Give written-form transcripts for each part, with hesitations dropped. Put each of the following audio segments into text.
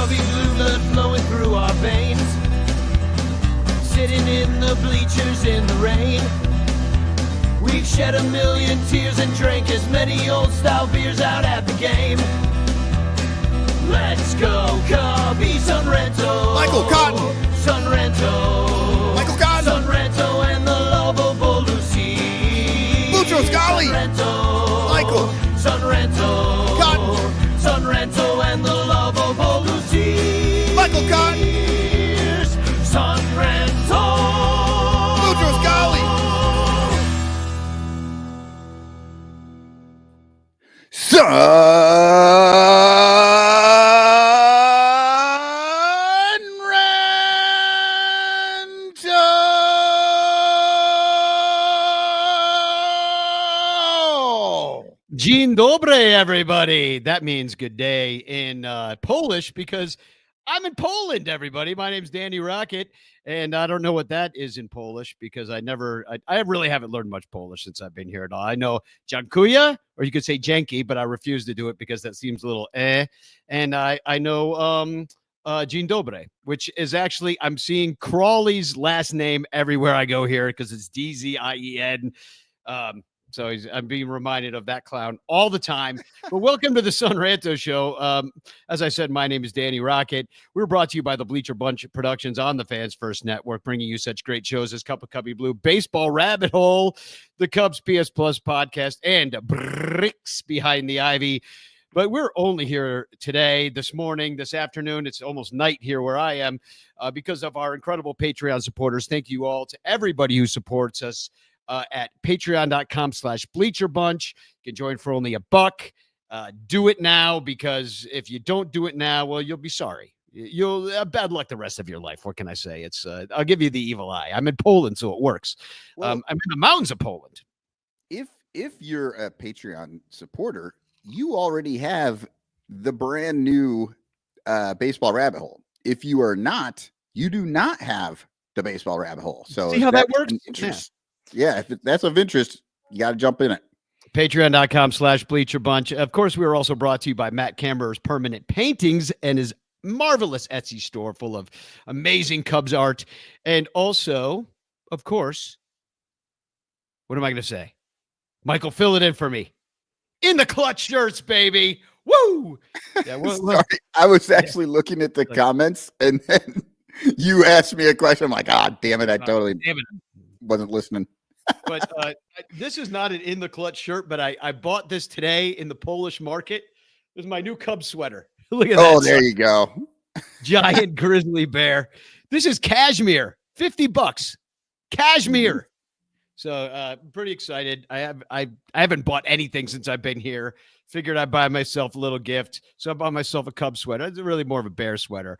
Cubby blue blood flowing through our veins. Sitting in the bleachers in the rain. We've shed a million tears and drank as many old-style beers out at the game. Let's go, Cubbies on Ranto. Michael Cotton. Son Ranto. Michael Cotton. Son Ranto and the lovable Lucy. Lucho Scali. Son Ranto. Michael. Son Ranto. Cotton. Son Ranto and the lovable Lucy. Michael Cotton. Son Ranto. Lucho Scali. Dzień dobry, everybody. That means good day in Polish because I'm in Poland, everybody. My name's Danny Rockett, and I don't know what that is in Polish because I really haven't learned much Polish since I've been here at all. I know dziękuję, or you could say dzięki, but I refuse to do it because that seems a little And I know dzień dobry, which is actually, I'm seeing Crawley's last name everywhere I go here because it's D-Z-I-E-N. So I'm being reminded of that clown all the time. But welcome to the Son Ranto Show. As I said, my name is Danny Rockett. We're brought to you by the Bleacher Bunch Productions on the Fans First Network, bringing you such great shows as Cup of Cubby Blue, Baseball Rabbit Hole, the Cubs PS Plus podcast, and Bricks Behind the Ivy. But we're only here today, this morning, this afternoon. It's almost night here where I am because of our incredible Patreon supporters. Thank you all to everybody who supports us. At patreon.com/bleacherbunch. You can join for only $1. Do it now, because if you don't do it now, well, you'll be sorry. You'll bad luck the rest of your life. What can I say? It's I'll give you the evil eye. I'm in Poland, so it works. Well, I'm in the mountains of Poland. If you're a Patreon supporter, you already have the brand new Baseball Rabbit Hole. If you are not, you do not have the Baseball Rabbit Hole. So see how that works? Yeah, if that's of interest, you got to jump in it. Patreon.com/bleacherbunch. Of course, we are also brought to you by Matt Kammerer's Permanent Paintings and his marvelous Etsy store full of amazing Cubs art. And also, of course, what am I going to say? Michael, fill it in for me. In the clutch shirts, baby. Woo! Yeah, Sorry, I was actually looking at the comments, and then you asked me a question. I'm like, damn it. I totally wasn't listening. But this is not an In the Clutch shirt, but I bought this today in the Polish market. This is my new Cubs sweater. Look at that. Oh, there you go. Giant grizzly bear. This is cashmere. $50. Cashmere. So pretty excited. I haven't bought anything since I've been here. Figured I'd buy myself a little gift. So I bought myself a Cubs sweater. It's really more of a bear sweater.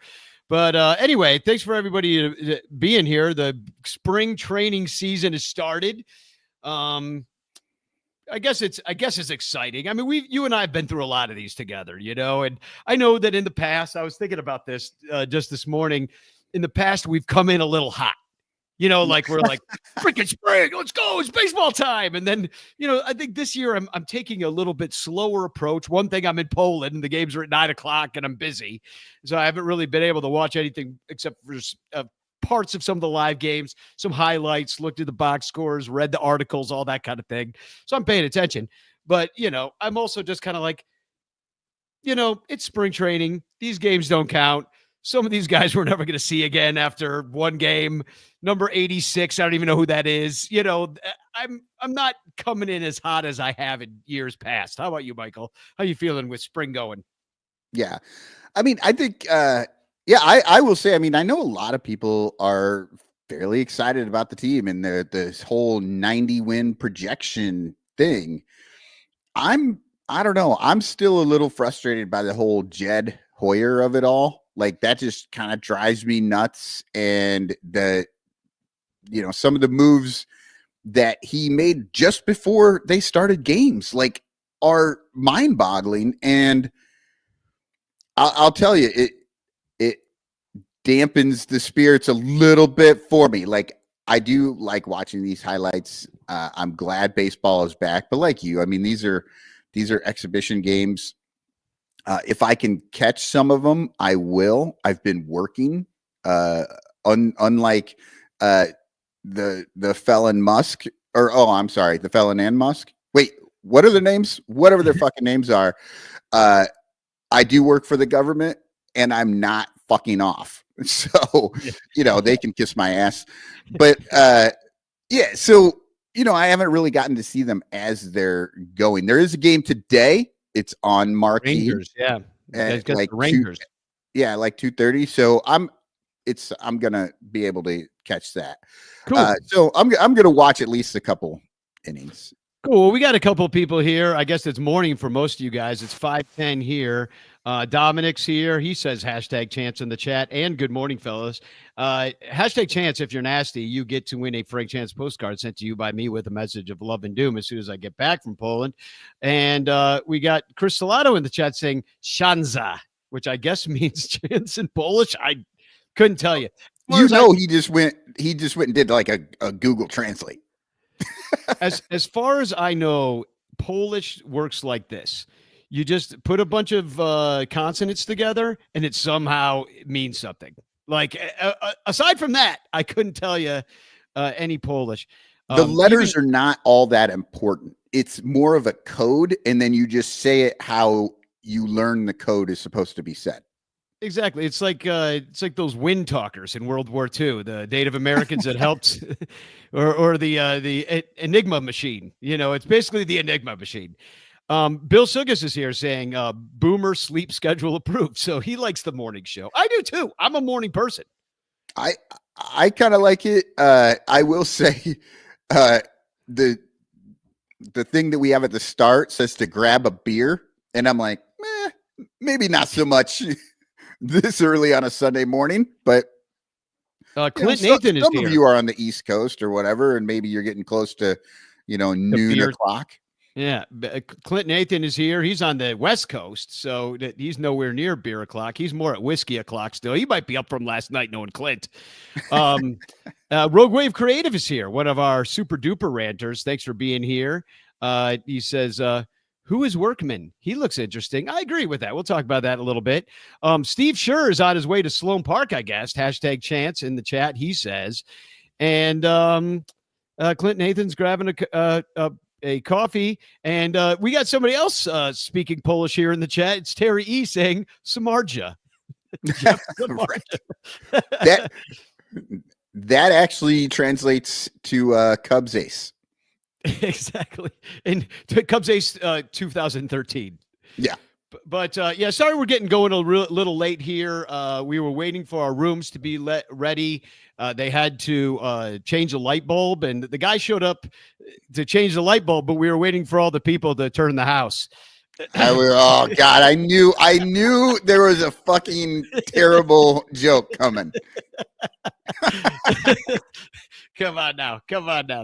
But anyway, thanks for everybody being here. The spring training season has started. I guess it's exciting. I mean, you and I have been through a lot of these together, you know, and I know that in the past, I was thinking about this just this morning. In the past, we've come in a little hot. You know, like we're like, freaking spring, let's go, it's baseball time. And then, you know, I think this year I'm taking a little bit slower approach. One thing, I'm in Poland and the games are at 9:00 and I'm busy. So I haven't really been able to watch anything except for parts of some of the live games, some highlights, looked at the box scores, read the articles, all that kind of thing. So I'm paying attention. But, you know, I'm also just kind of like, you know, it's spring training. These games don't count. Some of these guys we're never going to see again after one game. Number 86, I don't even know who that is. You know, I'm not coming in as hot as I have in years past. How about you, Michael? How you feeling with spring going? Yeah. I mean, I think, I will say, I mean, I know a lot of people are fairly excited about the team and this whole 90-win projection thing. I don't know. I'm still a little frustrated by the whole Jed Hoyer of it all. Like, that just kind of drives me nuts. And some of the moves that he made just before they started games, like, are mind boggling. And I'll tell you, it dampens the spirits a little bit for me. Like, I do like watching these highlights. I'm glad baseball is back, but like you, I mean, these are exhibition games. If I can catch some of them, I will. I've been working. Unlike the felon Musk, or I'm sorry, the felon and Musk. Wait, what are their names? Whatever their fucking names are. I do work for the government, and I'm not fucking off. So they can kiss my ass. But yeah, so I haven't really gotten to see them as they're going. There is a game today. It's on marquee. Rangers, yeah. At Got like the Rangers. like 2:30. So I'm gonna be able to catch that. Cool. So I'm gonna watch at least a couple innings. Cool. Well, we got a couple of people here. I guess it's morning for most of you guys. It's 5:10 here. Dominic's here. He says hashtag chance in the chat. And good morning, fellas. Hashtag chance. If you're nasty, you get to win a Frank Chance postcard sent to you by me with a message of love and doom as soon as I get back from Poland. And we got Chris Salato in the chat saying Shanza, which I guess means chance in Polish. I couldn't tell you. He just went and did like a Google Translate. As far as I know, Polish works like this. You just put a bunch of consonants together and it somehow means something. Like aside from that, I couldn't tell you any Polish. The letters are not all that important. It's more of a code, and then you just say it how you learn the code is supposed to be said. Exactly. It's like those wind talkers in World War II, the Native Americans that helped, or the Enigma machine. It's basically the Enigma machine. Bill Sugas is here saying Boomer sleep schedule approved. So he likes the morning show. I do too. I'm a morning person. I kind of like it. I will say the thing that we have at the start says to grab a beer, and I'm like, maybe not so much this early on a Sunday morning, but Clint Nathan is here. Some of you are on the East Coast or whatever, and maybe you're getting close to, noon o'clock. Yeah. Clint Nathan is here. He's on the West Coast, so he's nowhere near beer o'clock. He's more at whiskey o'clock still. He might be up from last night knowing Clint. Rogue Wave Creative is here, one of our super duper ranters. Thanks for being here. He says, who is Workman? He looks interesting. I agree with that. We'll talk about that a little bit. Steve Schur is on his way to Sloan Park, I guess. Hashtag chance in the chat, he says. And Clint Nathan's grabbing a coffee. And we got somebody else speaking Polish here in the chat. It's Terry E saying Samarja. That actually translates to Cubs ace. Exactly. And Cubs ace 2013. Yeah. But sorry we're getting going a little late here. We were waiting for our rooms to be ready. They had to change a light bulb, and the guy showed up to change the light bulb, but we were waiting for all the people to turn the house. Oh God, I knew there was a fucking terrible joke coming. Come on now.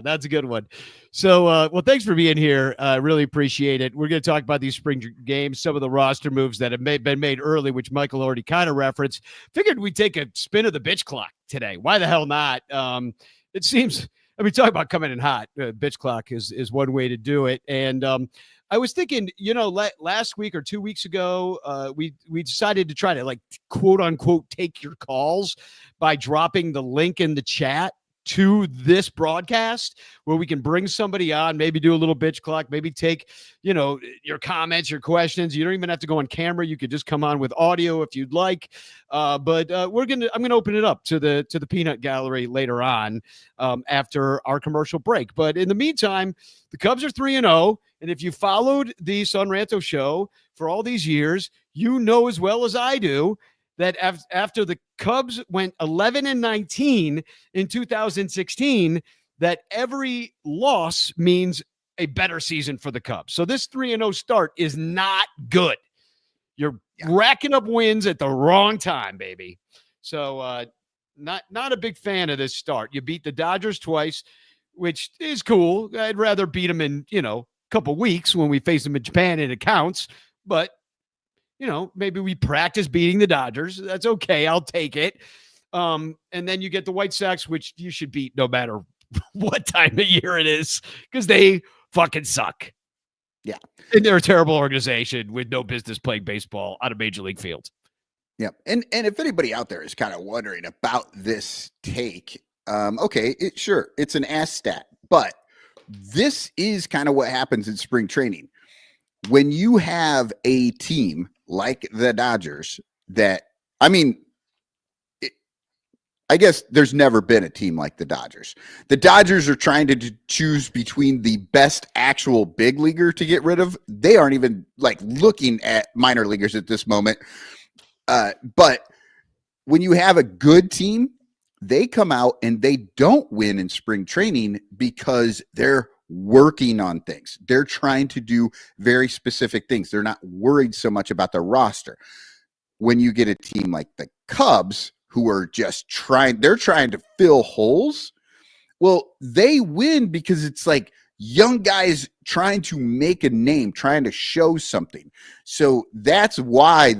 That's a good one. So, well, thanks for being here. Really appreciate it. We're going to talk about these spring games, some of the roster moves that have been made early, which Michael already kind of referenced. Figured we'd take a spin of the bitch clock today. Why the hell not? It seems, talk about coming in hot. Bitch clock is one way to do it. And I was thinking, last week or 2 weeks ago, we decided to try to, like, quote unquote, take your calls by dropping the link in the chat to this broadcast where we can bring somebody on, maybe do a little bitch clock, maybe take, your comments, your questions. You don't even have to go on camera. You could just come on with audio if you'd like. But I'm going to open it up to the peanut gallery later on after our commercial break. But in the meantime, the Cubs are 3-0. And if you followed the Son Ranto show for all these years, you know as well as I do that after the Cubs went 11-19 in 2016, that every loss means a better season for the Cubs. So this 3-0 start is not good. You're racking up wins at the wrong time, baby. So not a big fan of this start. You beat the Dodgers twice, which is cool. I'd rather beat them in, a couple weeks when we face them in Japan and it counts. But maybe we practice beating the Dodgers. That's okay. I'll take it. And then you get the White Sox, which you should beat no matter what time of year it is because they fucking suck. Yeah. And they're a terrible organization with no business playing baseball on a major league field. Yeah. And if anybody out there is kind of wondering about this take, okay, sure, it's an ass stat, but this is kind of what happens in spring training. When you have a team like the Dodgers that, I mean, I guess there's never been a team like the Dodgers. The Dodgers are trying to choose between the best actual big leaguer to get rid of. They aren't even like looking at minor leaguers at this moment. But when you have a good team, they come out and they don't win in spring training because they're working on things. They're trying to do very specific things. They're not worried so much about the roster. When you get a team like the Cubs, who are just they're trying to fill holes. Well, they win because it's like young guys trying to make a name, trying to show something. So that's why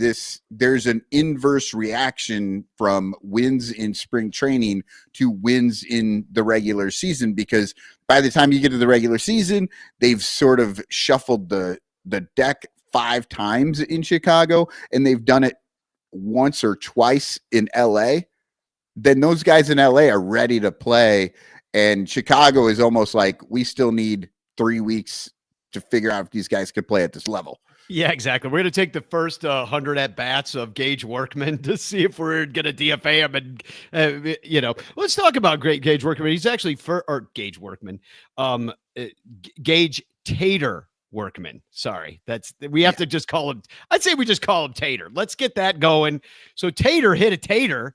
there's an inverse reaction from wins in spring training to wins in the regular season, because by the time you get to the regular season, they've sort of shuffled the deck 5 times in Chicago, and they've done it once or twice in LA. Then those guys in LA are ready to play, and Chicago is almost like, we still need 3 weeks to figure out if these guys could play at this level. Yeah, exactly. We're going to take the first 100 at bats of Gage Workman to see if we're going to DFA him. And, let's talk about great Gage Workman. He's actually Gage Workman, Gage Tater Workman. Sorry. We have to just call him. I'd say we just call him Tater. Let's get that going. So Tater hit a tater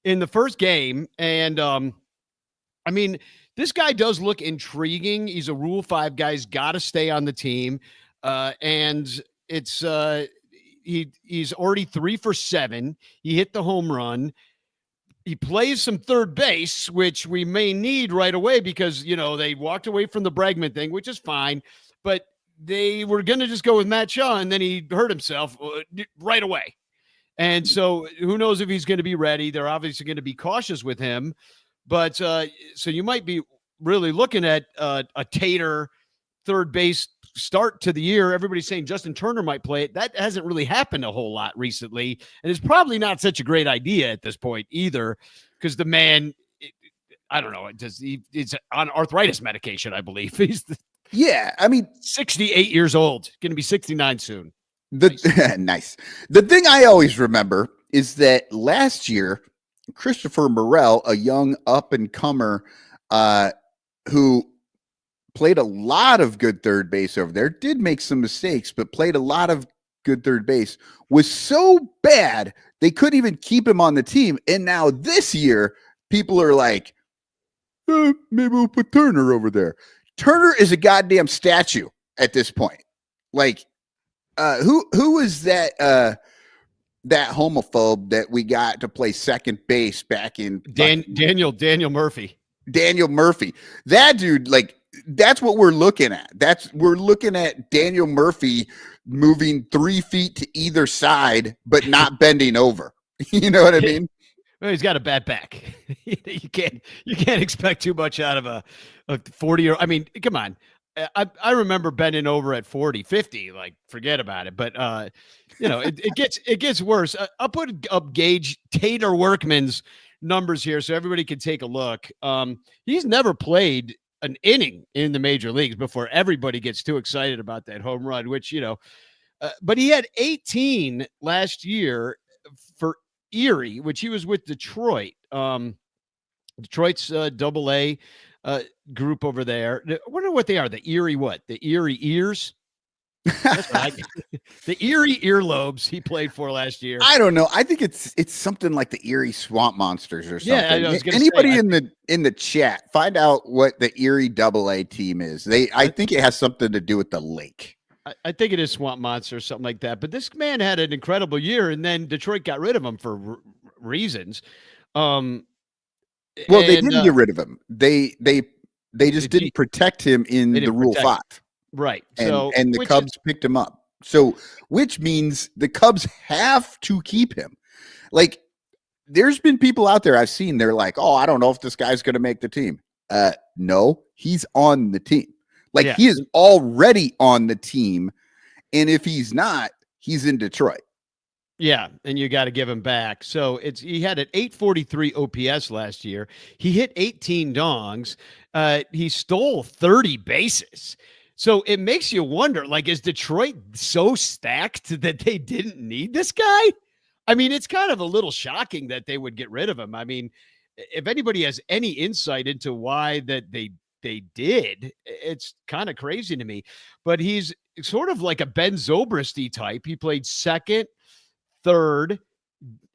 in the first game. And, I mean, this guy does look intriguing. He's a Rule 5 guy. He's got to stay on the team. And it's he's already 3 for 7. He hit the home run. He plays some third base, which we may need right away because, they walked away from the Bregman thing, which is fine. But they were going to just go with Matt Shaw, and then he hurt himself right away. And so who knows if he's going to be ready. They're obviously going to be cautious with him. But so you might be really looking at a Tater third base start to the year. Everybody's saying Justin Turner might play it. That hasn't really happened a whole lot recently. And it's probably not such a great idea at this point either, because the man, I don't know, it's on arthritis medication, I believe. He's 68 years old, going to be 69 soon. Nice. The thing I always remember is that last year, Christopher Morel, a young up-and-comer who played a lot of good third base over there, did make some mistakes, but played a lot of good third base, was so bad they couldn't even keep him on the team. And now this year, people are like, maybe we'll put Turner over there. Turner is a goddamn statue at this point. Like, who was that homophobe that we got to play second base back in Daniel Murphy? Daniel Murphy. That dude, like, that's what we're looking at. We're looking at Daniel Murphy moving 3 feet to either side, but not bending over. You know what I mean? Well, he's got a bad back. You can't expect too much out of a 40-year. I mean, come on. I remember bending over at 40, 50, like, forget about it. But, it gets worse. I'll put up Gage Tater Workman's numbers here so everybody can take a look. He's never played an inning in the major leagues before everybody gets too excited about that home run, which, but he had 18 last year for Erie, which he was with Detroit. Detroit's AA group over there. I wonder what they are. The Erie what? The Erie Ears? That's what the Erie Earlobes he played for last year. I don't know. I think it's something like the Erie Swamp Monsters or something. Yeah, I was anybody in the chat, find out what the Erie AA team is. I think it has something to do with the lake. I think it is Swamp Monster or something like that. But this man had an incredible year, and then Detroit got rid of him for reasons. Well, they didn't get rid of him. They just didn't protect him in the Rule 5. Right. And the Cubs picked him up. So, which means the Cubs have to keep him. Like, there's been people out there I've seen, they're like, oh, I don't know if this guy's going to make the team. No, he's on the team. Like he is already on the team. And if he's not, he's in Detroit. Yeah, and you got to give him back. So he had an 843 OPS last year. He hit 18 dongs. He stole 30 bases. So it makes you wonder, like, is Detroit so stacked that they didn't need this guy? I mean, it's kind of a little shocking that they would get rid of him. I mean, if anybody has any insight into why that they did, it's kind of crazy to me. But he's sort of like a Ben Zobrist-y type. He played second, third,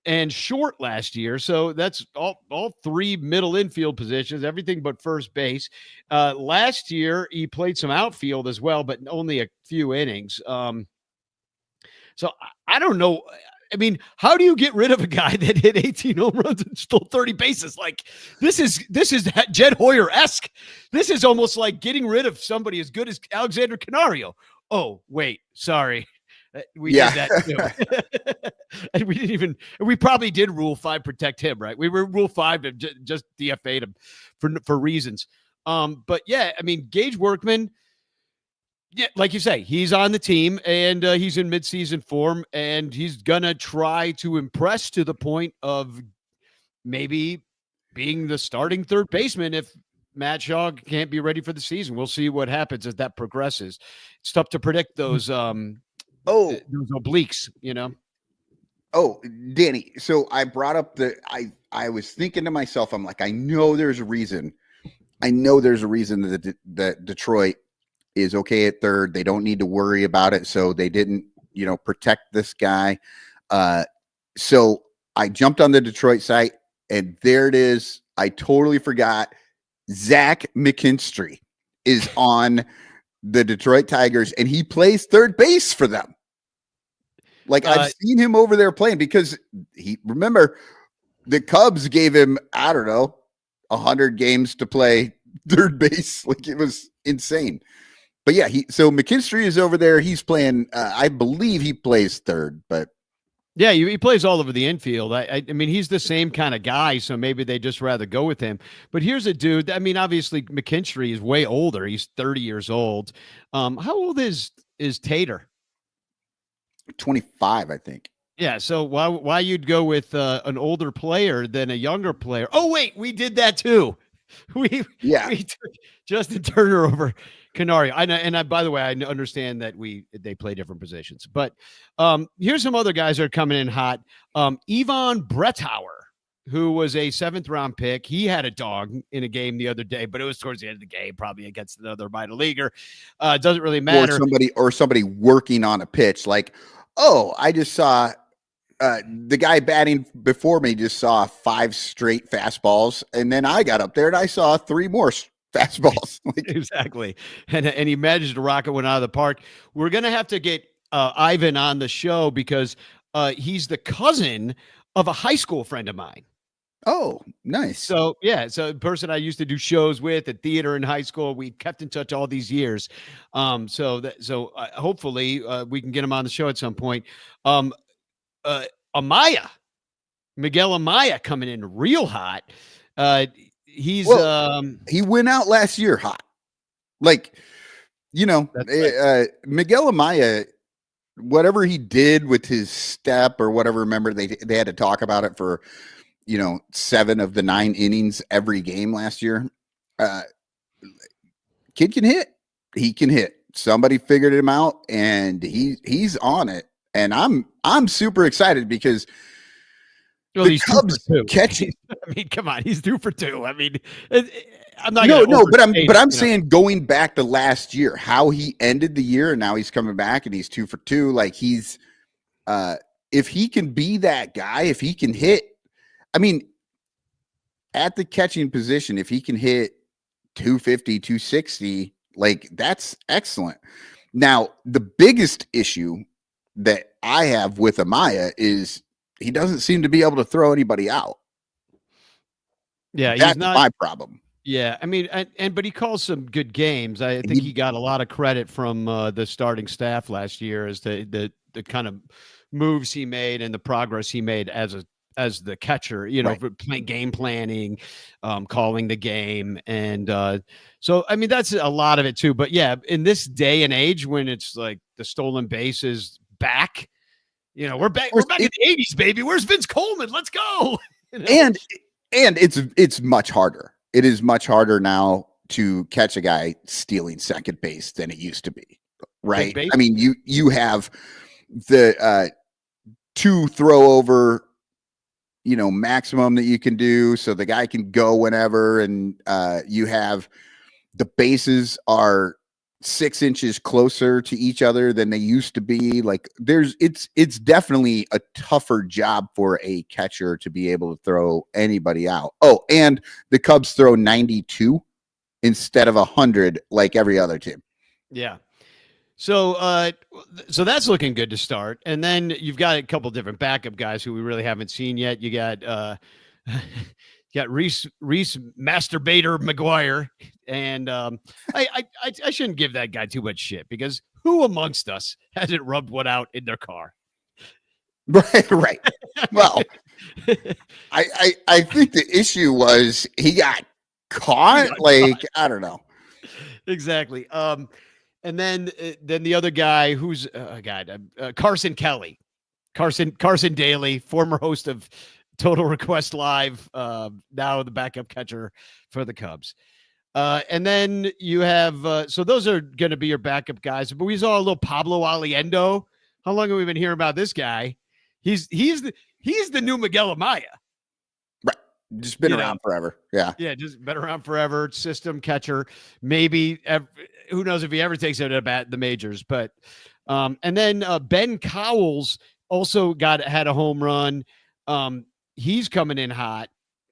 and short last year. So that's all three middle infield positions, everything but first base. Last year, he played some outfield as well, but only a few innings. So I don't know. I mean, how do you get rid of a guy that hit 18 home runs and stole 30 bases? Like, this is Jed Hoyer-esque. This is almost like getting rid of somebody as good as Alexander Canario. Oh, wait, sorry. We did that too. And we probably did Rule 5 protect him, right? We were Rule 5 and just DFA'd him for reasons. But yeah, I mean, Gage Workman, yeah, like you say, he's on the team and he's in midseason form and he's going to try to impress to the point of maybe being the starting third baseman if Matt Shaw can't be ready for the season. We'll see what happens as that progresses. It's tough to predict those those obliques, you know. Oh, Danny. So I brought up I was thinking to myself, I'm like, I know there's a reason that Detroit is okay at third. They don't need to worry about it. So they didn't, protect this guy. So I jumped on the Detroit site and there it is. I totally forgot. Zach McKinstry is on the Detroit Tigers and he plays third base for them. Like I've seen him over there playing because remember the Cubs gave him, I don't know, 100 games to play third base. Like it was insane. But yeah, so McKinstry is over there. He's playing, I believe he plays third, but yeah, he plays all over the infield. I mean, he's the same kind of guy, so maybe they just rather go with him. But here's a dude. I mean, obviously McKinstry is way older. He's 30 years old. How old is Tater? 25, I think. Yeah. So why you'd go with an older player than a younger player? Oh wait, we did that too. We took Justin Turner over Canario. By the way, I understand that they play different positions, but here's some other guys that are coming in hot. Ivan Brettauer, who was a 7th round pick. He had a dog in a game the other day, but it was towards the end of the game, probably against another minor leaguer. It doesn't really matter. Or somebody working on a pitch. Like, oh, I just saw the guy batting before me just saw 5 straight fastballs, and then I got up there and I saw 3 more fastballs. Exactly, and he managed to rocket one out of the park. We're gonna have to get Ivan on the show because he's the cousin of a high school friend of mine. Oh, nice. So yeah, so a person I used to do shows with at theater in high school. We kept in touch all these years. So hopefully we can get him on the show at some point. Miguel Amaya coming in real hot. He went out last year hot. Like, right. Miguel Amaya, whatever he did with his step or whatever, remember they had to talk about it for, 7 of the 9 innings every game last year. Kid can hit. He can hit. Somebody figured him out and he's on it. And I'm super excited because the Cubs catching. I mean, come on, he's 2 for 2. I mean, I'm not. But I'm saying going back to last year, how he ended the year, and now he's coming back and he's 2 for 2. Like he's, if he can be that guy, if he can hit, I mean, at the catching position, if he can hit 250, 260, like that's excellent. Now, the biggest issue that I have with Amaya is he doesn't seem to be able to throw anybody out. Yeah, that's not my problem. Yeah, I mean, but he calls some good games. I think he got a lot of credit from the starting staff last year as the kind of moves he made and the progress he made as as the catcher, Right. for game planning, calling the game. And so, I mean, that's a lot of it too. But yeah, in this day and age when it's like the stolen base is back, we're back. We're back in the 80s, baby. Where's Vince Coleman? Let's go. And it's much harder. It is much harder now to catch a guy stealing second base than it used to be. Right. I mean, you have the 2 throw over, maximum that you can do. So the guy can go whenever. And you have the bases are 6 inches closer to each other than they used to be. Like it's definitely a tougher job for a catcher to be able to throw anybody out. Oh, and the Cubs throw 92 instead of 100 like every other team. Yeah. So that's looking good to start. And then you've got a couple different backup guys who we really haven't seen yet. You got you got Reese Masturbator McGuire. And I shouldn't give that guy too much shit because who amongst us hasn't rubbed one out in their car? Right. Well, I think the issue was he got caught. I don't know. Exactly. And then the other guy who's Carson Kelly, Carson Daly, former host of Total Request Live, now the backup catcher for the Cubs. And then you have so those are going to be your backup guys. But we saw a little Pablo Aliendo. How long have we been hearing about this guy? He's the new Miguel Amaya. Right. Just been around forever. Yeah. Yeah, just been around forever. System catcher. Maybe who knows if he ever takes it at the majors. But and then Ben Cowles also had a home run. He's coming in hot.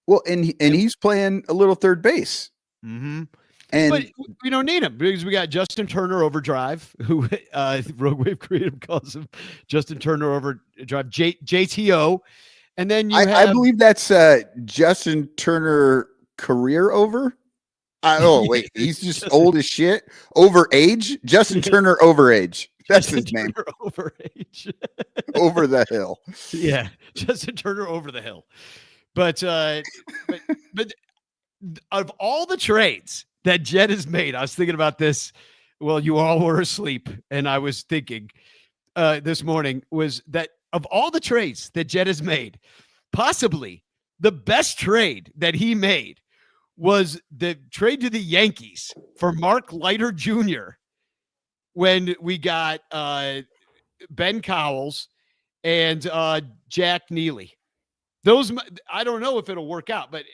Well, and he's playing a little third base. Mm-hmm. But we don't need him because we got Justin Turner Overdrive, who Rogue Wave Creative calls him Justin Turner Overdrive, JTO. And then I believe that's Justin Turner career over. Wait, he's just old as shit. Over age? Justin Turner over age. That's his name. Over age. Over the hill. Yeah, Justin Turner over the hill. But of all the trades that Jet has made, I was thinking about this. Well, you all were asleep, and I was thinking this morning was that of all the trades that Jet has made, possibly the best trade that he made was the trade to the Yankees for Mark Leiter Jr. when we got Ben Cowles and Jack Neely. Those, I don't know if it'll work out, but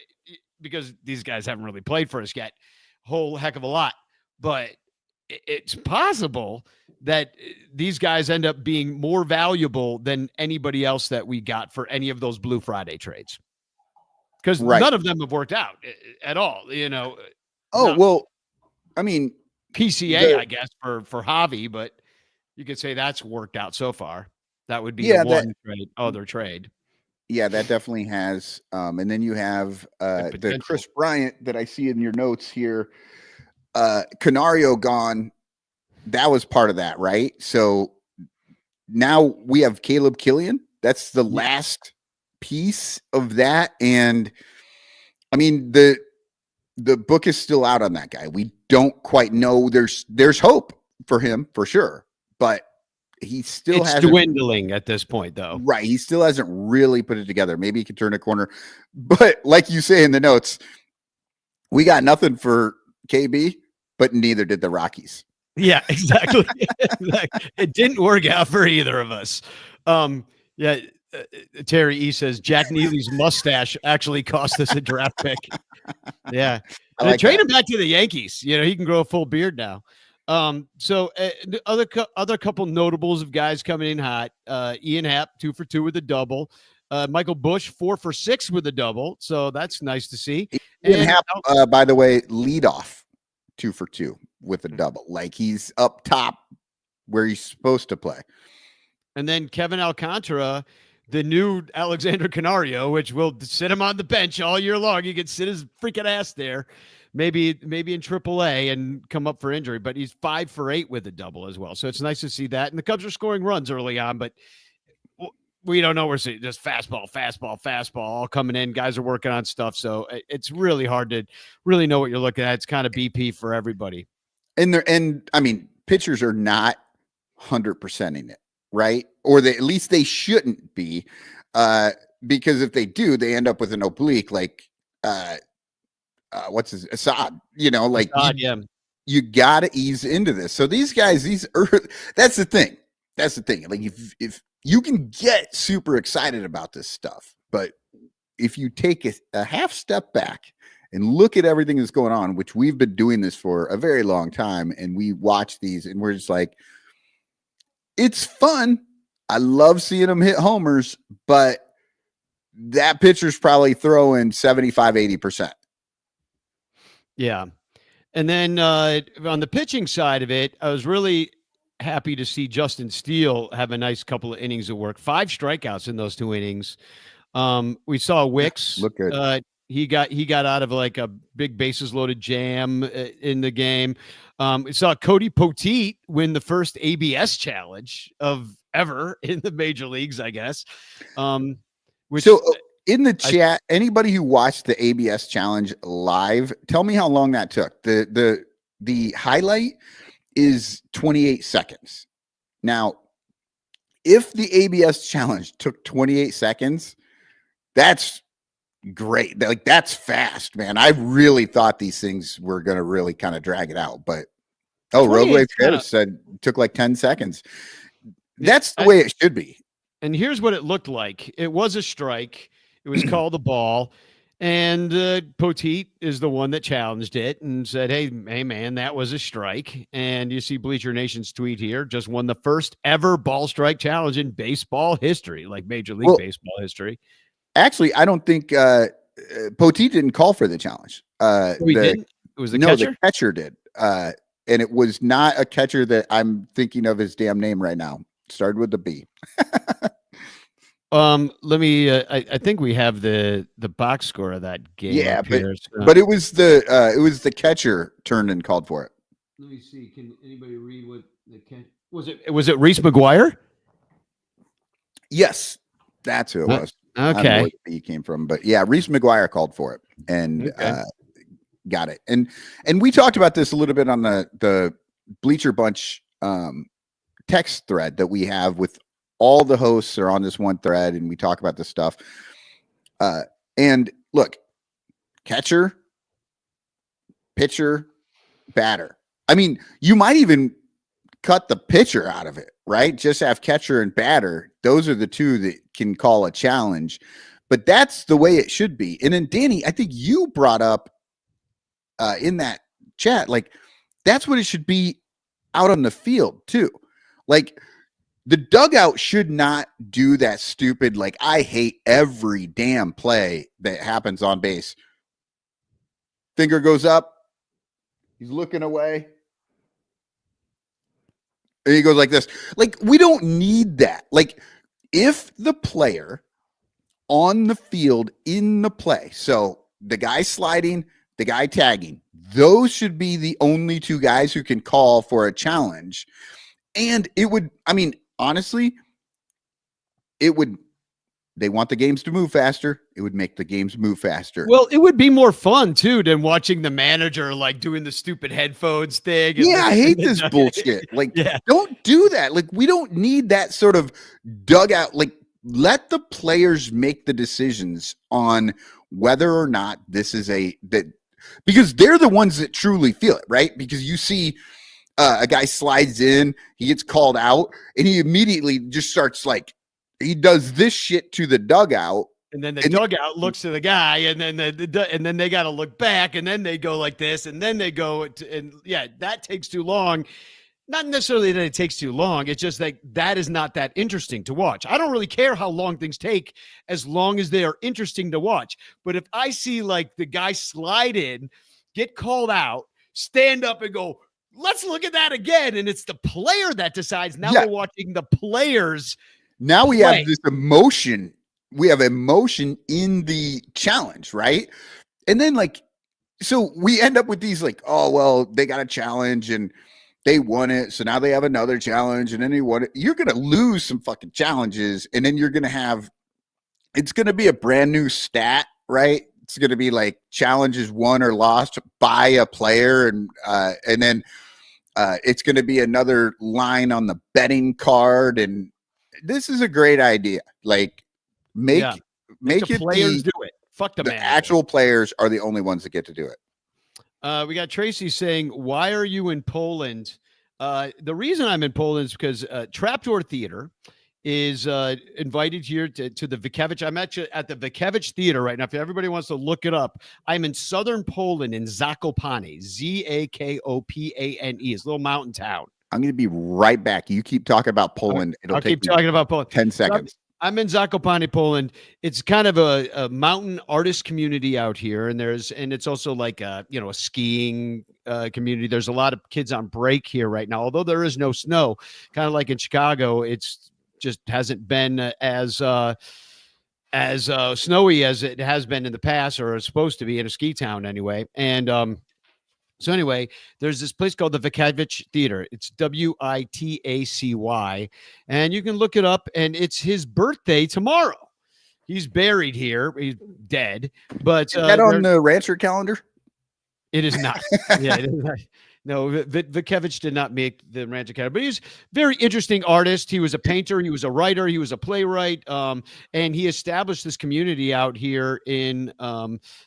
because these guys haven't really played for us yet, whole heck of a lot. But it's possible that these guys end up being more valuable than anybody else that we got for any of those Blue Friday trades. Because none of them have worked out at all, Well, I mean, PCA, I guess, for Javi, but you could say that's worked out so far. That would be the one other trade. Yeah, that definitely has. And then you have the Chris Bryant that I see in your notes here. Canario gone. That was part of that, right? So now we have Caleb Killian. That's the last piece of that. And I mean, the book is still out on that guy. We don't quite know. There's hope for him for sure, but he still it's dwindling at this point, though. Right. He still hasn't really put it together. Maybe he can turn a corner. But like you say in the notes, we got nothing for KB, but neither did the Rockies. Yeah, exactly. It didn't work out for either of us. Terry E says Jack Neely's mustache actually cost us a draft pick. Yeah. Trade him back to the Yankees. He can grow a full beard now. So other couple notables of guys coming in hot. Ian Happ 2 for 2 with a double. Michael Busch 4 for 6 with a double. So that's nice to see. Ian Happ, by the way, lead off 2 for 2 with a double. Like he's up top where he's supposed to play. And then Kevin Alcantara, the new Alexander Canario, which will sit him on the bench all year long. He can sit his freaking ass there. Maybe in AAA and come up for injury, but he's 5 for 8 with a double as well. So it's nice to see that. And the Cubs are scoring runs early on, but we don't know. We're seeing just fastball, all coming in. Guys are working on stuff. So it's really hard to really know what you're looking at. It's kind of BP for everybody. And I mean, pitchers are not 100%ing it, right? Or at least they shouldn't be, because if they do, they end up with an oblique, like what's his Assad, like Assad, yeah. You got to ease into this. So these guys, that's the thing. That's the thing. Like if you can get super excited about this stuff, but if you take a half step back and look at everything that's going on, which we've been doing this for a very long time, and we watch these and we're just like, it's fun. I love seeing them hit homers, but that pitcher's probably throwing 75, 80%. Yeah. And then on the pitching side of it, I was really happy to see Justin Steele have a nice couple of innings of work. 5 strikeouts in those 2 innings. We saw Wicks. Look good. He got out of like a big bases loaded jam in the game. We saw Cody Poteet win the first ABS challenge of ever in the major leagues, I guess. In the chat, anybody who watched the ABS challenge live, tell me how long that took. The highlight is 28 seconds. Now, if the ABS challenge took 28 seconds, that's great. Like, that's fast, man. I really thought these things were going to really kind of drag it out, but Roadway Travis said it took like 10 seconds. That's the way it should be. And here's what it looked like. It was a strike. It was called a ball. And Poteet is the one that challenged it and said, hey, man, that was a strike. And you see Bleacher Nation's tweet here, just won the first ever ball strike challenge in baseball history, like Major League Baseball history. Actually, I don't think Poteet didn't call for the challenge. He didn't? It was the catcher? The catcher did. And it was not a catcher that I'm thinking of his damn name right now. Started with the B. Let me. I think we have the box score of that game. Yeah, but it was the catcher turned and called for it. Let me see. Can anybody read what the catch was? Was it Reese McGuire? Yes, that's who it was. Okay, I don't know where the B came from, but yeah, Reese McGuire called for it and got it. And we talked about this a little bit on the Bleacher Bunch text thread that we have with. All the hosts are on this one thread and we talk about this stuff. And look, catcher, pitcher, batter. I mean, you might even cut the pitcher out of it, right? Just have catcher and batter. Those are the two that can call a challenge, but that's the way it should be. And then Danny, I think you brought up in that chat, like that's what it should be out on the field too. Like, the dugout should not do that stupid, like, I hate every damn play that happens on base. Finger goes up. He's looking away. And he goes like this. Like, we don't need that. Like, if the player on the field in the play, so the guy sliding, the guy tagging, those should be the only 2 guys who can call for a challenge. And it would, I mean, honestly, they want the games to move faster. It would make the games move faster. Well, it would be more fun too than watching the manager like doing the stupid headphones thing. Yeah, I hate this bullshit. Like, don't do that. Like, we don't need that sort of dugout. Like, let the players make the decisions on whether or not this is because they're the ones that truly feel it, right? Because you see a guy slides in, he gets called out, and he immediately just starts like, he does this shit to the dugout. And then the dugout looks to the guy, and then and then they got to look back, and then they go like this, and then they go, that takes too long. Not necessarily that it takes too long. It's just like that is not that interesting to watch. I don't really care how long things take as long as they are interesting to watch. But if I see like the guy slide in, get called out, stand up and go, let's look at that again. And it's the player that decides. Now we're watching the players. Now we have this emotion. We have emotion in the challenge, right? And then so we end up with these like, oh, well, they got a challenge and they won it, so now they have another challenge, and then they won it. You're going to lose some fucking challenges, and then you're going to have, it's going to be a brand new stat, right? It's going to be like challenges won or lost by a player, and then it's going to be another line on the betting card. And this is a great idea. Like, make the it players do it. Fuck the manager. actual players are the only ones that get to do it. We got Tracy saying, "Why are you in Poland?" The reason I'm in Poland is because Trapdoor Theater is invited here to the Vikevich. I'm actually at the Vikevich Theater right now. If everybody wants to look it up, I'm in southern Poland in Zakopane, Zakopane. It's a little mountain town. I'm going to be right back. You keep talking about Poland. I'll keep talking about Poland. 10 seconds. I'm in Zakopane, Poland. It's kind of a mountain artist community out here, and it's also like a skiing community. There's a lot of kids on break here right now, although there is no snow. Kind of like in Chicago, it's just hasn't been as snowy as it has been in the past, or is supposed to be in a ski town anyway. And so anyway, there's this place called the Vikevich Theater. It's Witacy, and you can look it up. And it's his birthday tomorrow. He's buried here. He's dead. But is that on the Rancher calendar? It is not. Yeah, it is not. No, Vikevich did not make the Rancho Calendar, but he's a very interesting artist. He was a painter, he was a writer, he was a playwright, and he established this community out here in,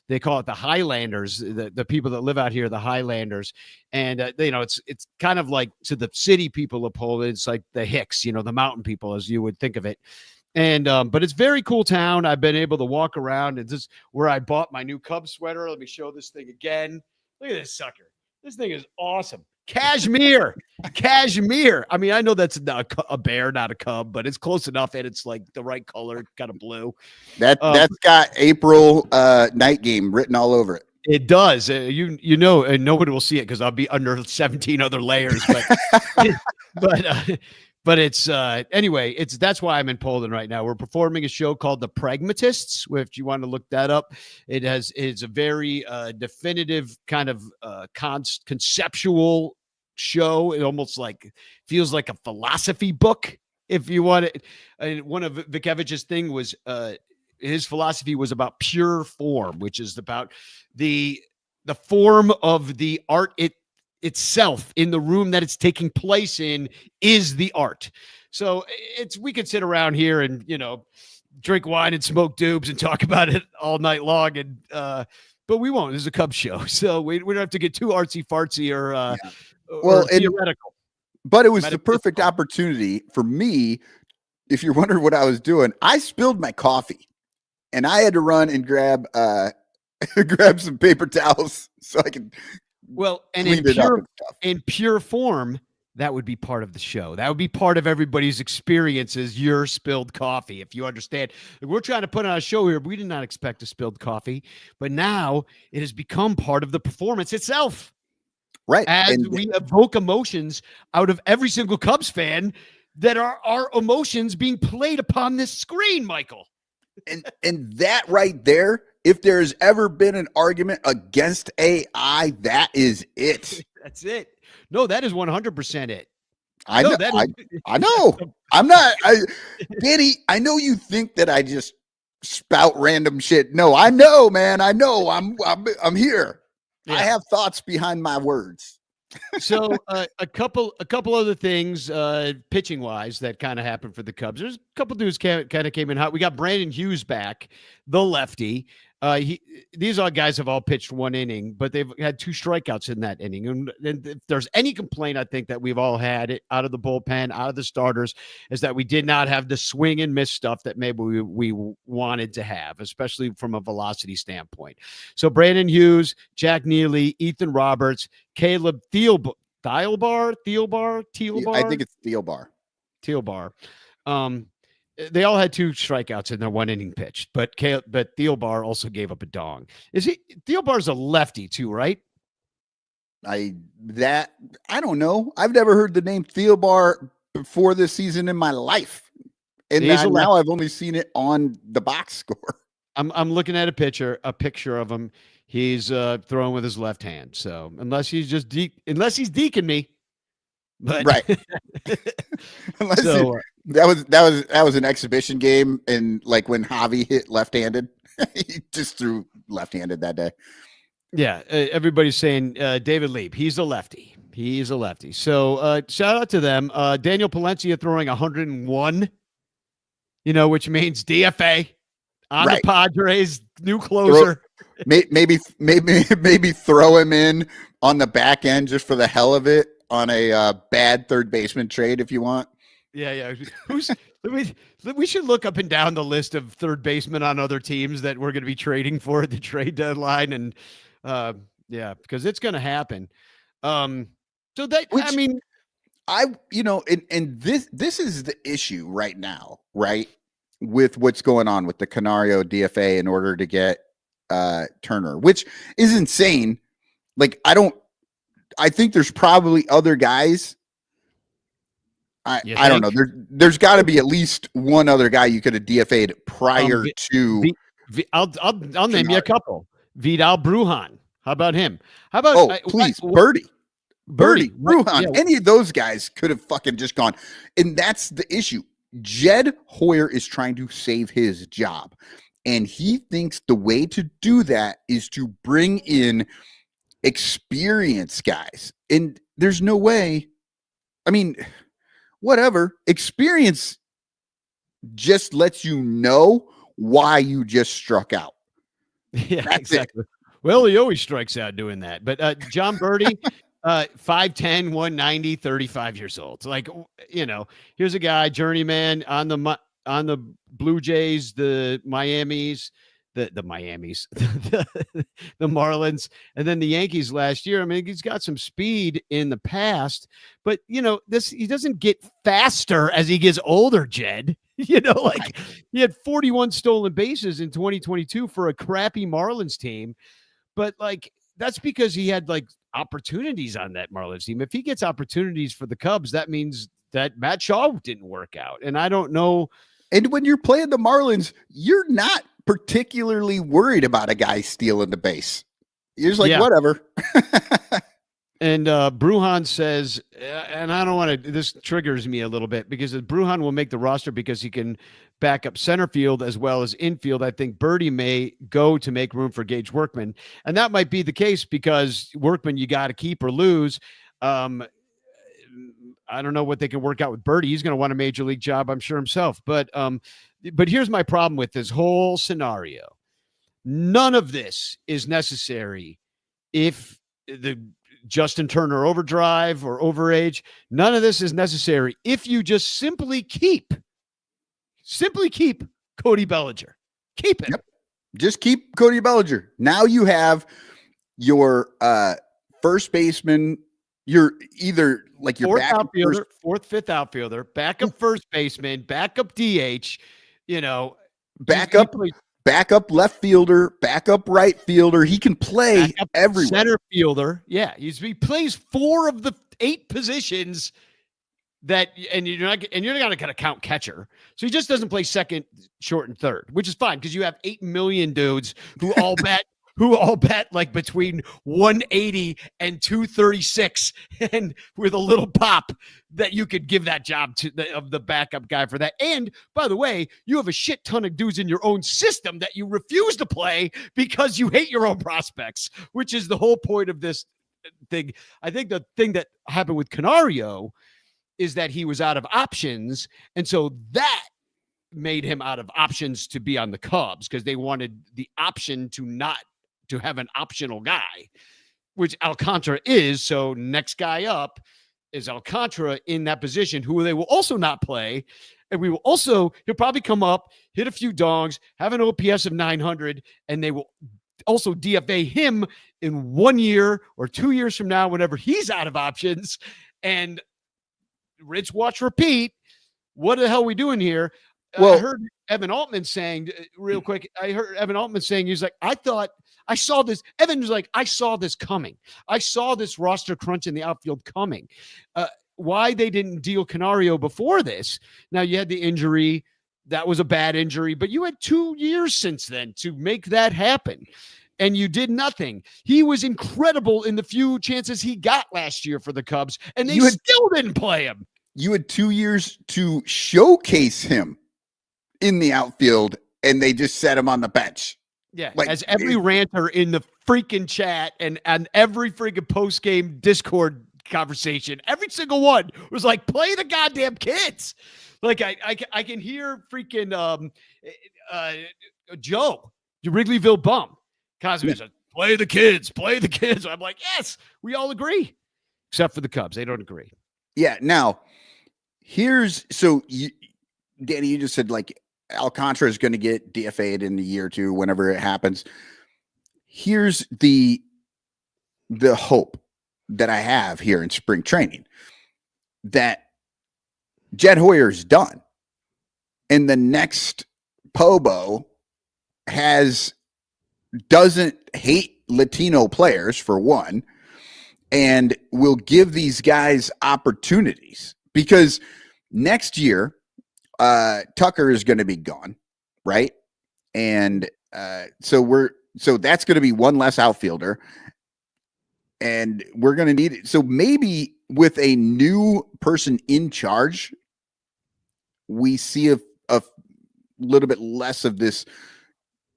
they call it the Highlanders, the people that live out here, the Highlanders. And, it's kind of like to the city people of Poland, it's like the Hicks, the mountain people, as you would think of it. And, but it's very cool town. I've been able to walk around, and this is where I bought my new Cubs sweater. Let me show this thing again. Look at this sucker. This thing is awesome. Cashmere. I mean, I know that's not a bear, not a cub, but it's close enough, and it's like the right color, kind of blue. That's got April night game written all over it. It does. And nobody will see it because I'll be under 17 other layers. But it's anyway, that's why I'm in Poland right now. We're performing a show called The Pragmatists. If you want to look that up, it's a very definitive kind of conceptual show. It almost feels like a philosophy book, if you want it. And one of Vikevich's thing was his philosophy was about pure form, which is about the form of the art itself in the room that it's taking place in is the art. So we could sit around here and, drink wine and smoke doobs and talk about it all night long. And, but we won't. This is a Cubs show. So we don't have to get too artsy fartsy or theoretical. But it was the perfect opportunity for me. If you're wondering what I was doing, I spilled my coffee and I had to run and grab some paper towels so I could. Well, and in pure form, that would be part of the show. That would be part of everybody's experiences, your spilled coffee, if you understand. We're trying to put on a show here. We did not expect a spilled coffee, but now it has become part of the performance itself. Right. As we evoke emotions out of every single Cubs fan that are our emotions being played upon this screen, Michael. And that right there, if there's ever been an argument against AI, that is it. That's it. No, that is 100% it. I know. I'm not. Danny, I know you think that I just spout random shit. No, I know, man. I know. I'm here. Yeah. I have thoughts behind my words. So a couple other things pitching wise that kind of happened for the Cubs. There's a couple dudes kind of came in hot. We got Brandon Hughes back, the lefty. These guys have all pitched one inning, but they've had 2 strikeouts in that inning. And if there's any complaint, I think that we've all had it out of the bullpen, out of the starters, is that we did not have the swing and miss stuff that maybe we wanted to have, especially from a velocity standpoint. So Brandon Hughes, Jack Neely, Ethan Roberts, Caleb Thielbar. I think it's Thielbar. They all had 2 strikeouts in their 1 inning pitch, but Thielbar also gave up a dong. Thielbar's a lefty too, right? I don't know. I've never heard the name Thielbar before this season in my life. And now I've only seen it on the box score. I'm looking at a picture of him. He's throwing with his left hand. So unless he's deaking me, But Right. Unless so that was an exhibition game, and like when Javi hit left-handed, he just threw left-handed that day. yeah, everybody's saying David Leap. He's a lefty. He's a lefty. So shout out to them. Daniel Palencia throwing 101. Which means DFA on the Right. Padres, new closer. Maybe throw him in on the back end just for the hell of it on a bad third baseman trade if you want. Yeah. We should look up and down the list of third basemen on other teams that we're going to be trading for at the trade deadline, and because it's going to happen. And this is the issue right now, right? With what's going on with the Canario DFA in order to get Turner, which is insane. Like, I think there's probably other guys. I don't know. There's got to be at least one other guy you could have DFA'd prior to. I'll name you a couple. Vidal Brujan. How about him? How about Birdie Brujan? Yeah. Any of those guys could have fucking just gone. And that's the issue. Jed Hoyer is trying to save his job. And he thinks the way to do that is to bring in experienced guys. And there's no way. I mean, whatever. Experience just lets you know why you just struck out. Yeah, that's exactly. It. Well, he always strikes out doing that. But John Birdie, 5'10", 190, 35 years old. Like, here's a guy, journeyman on the Blue Jays, the Miamis, the Miamis, the Marlins, and then the Yankees last year. I mean, he's got some speed in the past, but he doesn't get faster as he gets older, Jed. He had 41 stolen bases in 2022 for a crappy Marlins team, but that's because he had opportunities on that Marlins team. If he gets opportunities for the Cubs, that means that Matt Shaw didn't work out. And I don't know. And when you're playing the Marlins, you're not particularly worried about a guy stealing the base. You're just whatever. And Brujan says, and I don't want to, this triggers me a little bit because Brujan will make the roster because he can back up center field as well as infield. I think Birdie may go to make room for Gage Workman. And that might be the case because Workman, you got to keep or lose. I don't know what they can work out with Birdie. He's going to want a major league job, I'm sure himself. But here's my problem with this whole scenario. None of this is necessary if the Justin Turner overdrive or overage. None of this is necessary if you just simply keep Cody Bellinger. Keep it. Yep. Just keep Cody Bellinger. Now you have your first baseman. You're either your fourth outfielder, fourth, fifth outfielder, backup first baseman, backup DH, backup left fielder, backup right fielder. He can play everywhere. Center fielder. Yeah. He plays 4 of the 8 positions and you're not going to count catcher. So he just doesn't play second, short, and third, which is fine because you have 8 million dudes who all bet between 180 and 236, and with a little pop that you could give that job to the backup guy for that. And by the way, you have a shit ton of dudes in your own system that you refuse to play because you hate your own prospects, which is the whole point of this thing. I think the thing that happened with Canario is that he was out of options. And so that made him out of options to be on the Cubs because they wanted the option to have an optional guy, which Alcantara is. So next guy up is Alcantara in that position, who they will also not play. And he'll probably come up, hit a few dongs, have an OPS of 900, and they will also DFA him in 1 year or 2 years from now, whenever he's out of options. And rinse, watch, repeat. What the hell are we doing here? Well, I heard Evan Altman saying real quick. He's like, I saw this. Evan was like, I saw this coming. I saw this roster crunch in the outfield coming. Why they didn't deal Canario before this? Now you had the injury. That was a bad injury, but you had 2 years since then to make that happen. and you did nothing. He was incredible in the few chances he got last year for the Cubs, and they still didn't play him. You had 2 years to showcase him in the outfield, and they just set him on the bench. Yeah, like, as every ranter in the freaking chat and every freaking post-game Discord conversation, every single one was like, play the goddamn kids. Like, I can hear freaking Joe, the Wrigleyville bum, Cosby says, play the kids. I'm like, yes, we all agree, except for the Cubs. They don't agree. Yeah, now, Danny, you just said, like, Alcantara is going to get DFA'd in a year or two, whenever it happens. Here's the hope that I have here in spring training, that Jed Hoyer's done, and the next Pobo doesn't hate Latino players, for one, and will give these guys opportunities, because next year Tucker is going to be gone, right? And so that's going to be one less outfielder, and we're going to need it. So maybe with a new person in charge, we see a little bit less of this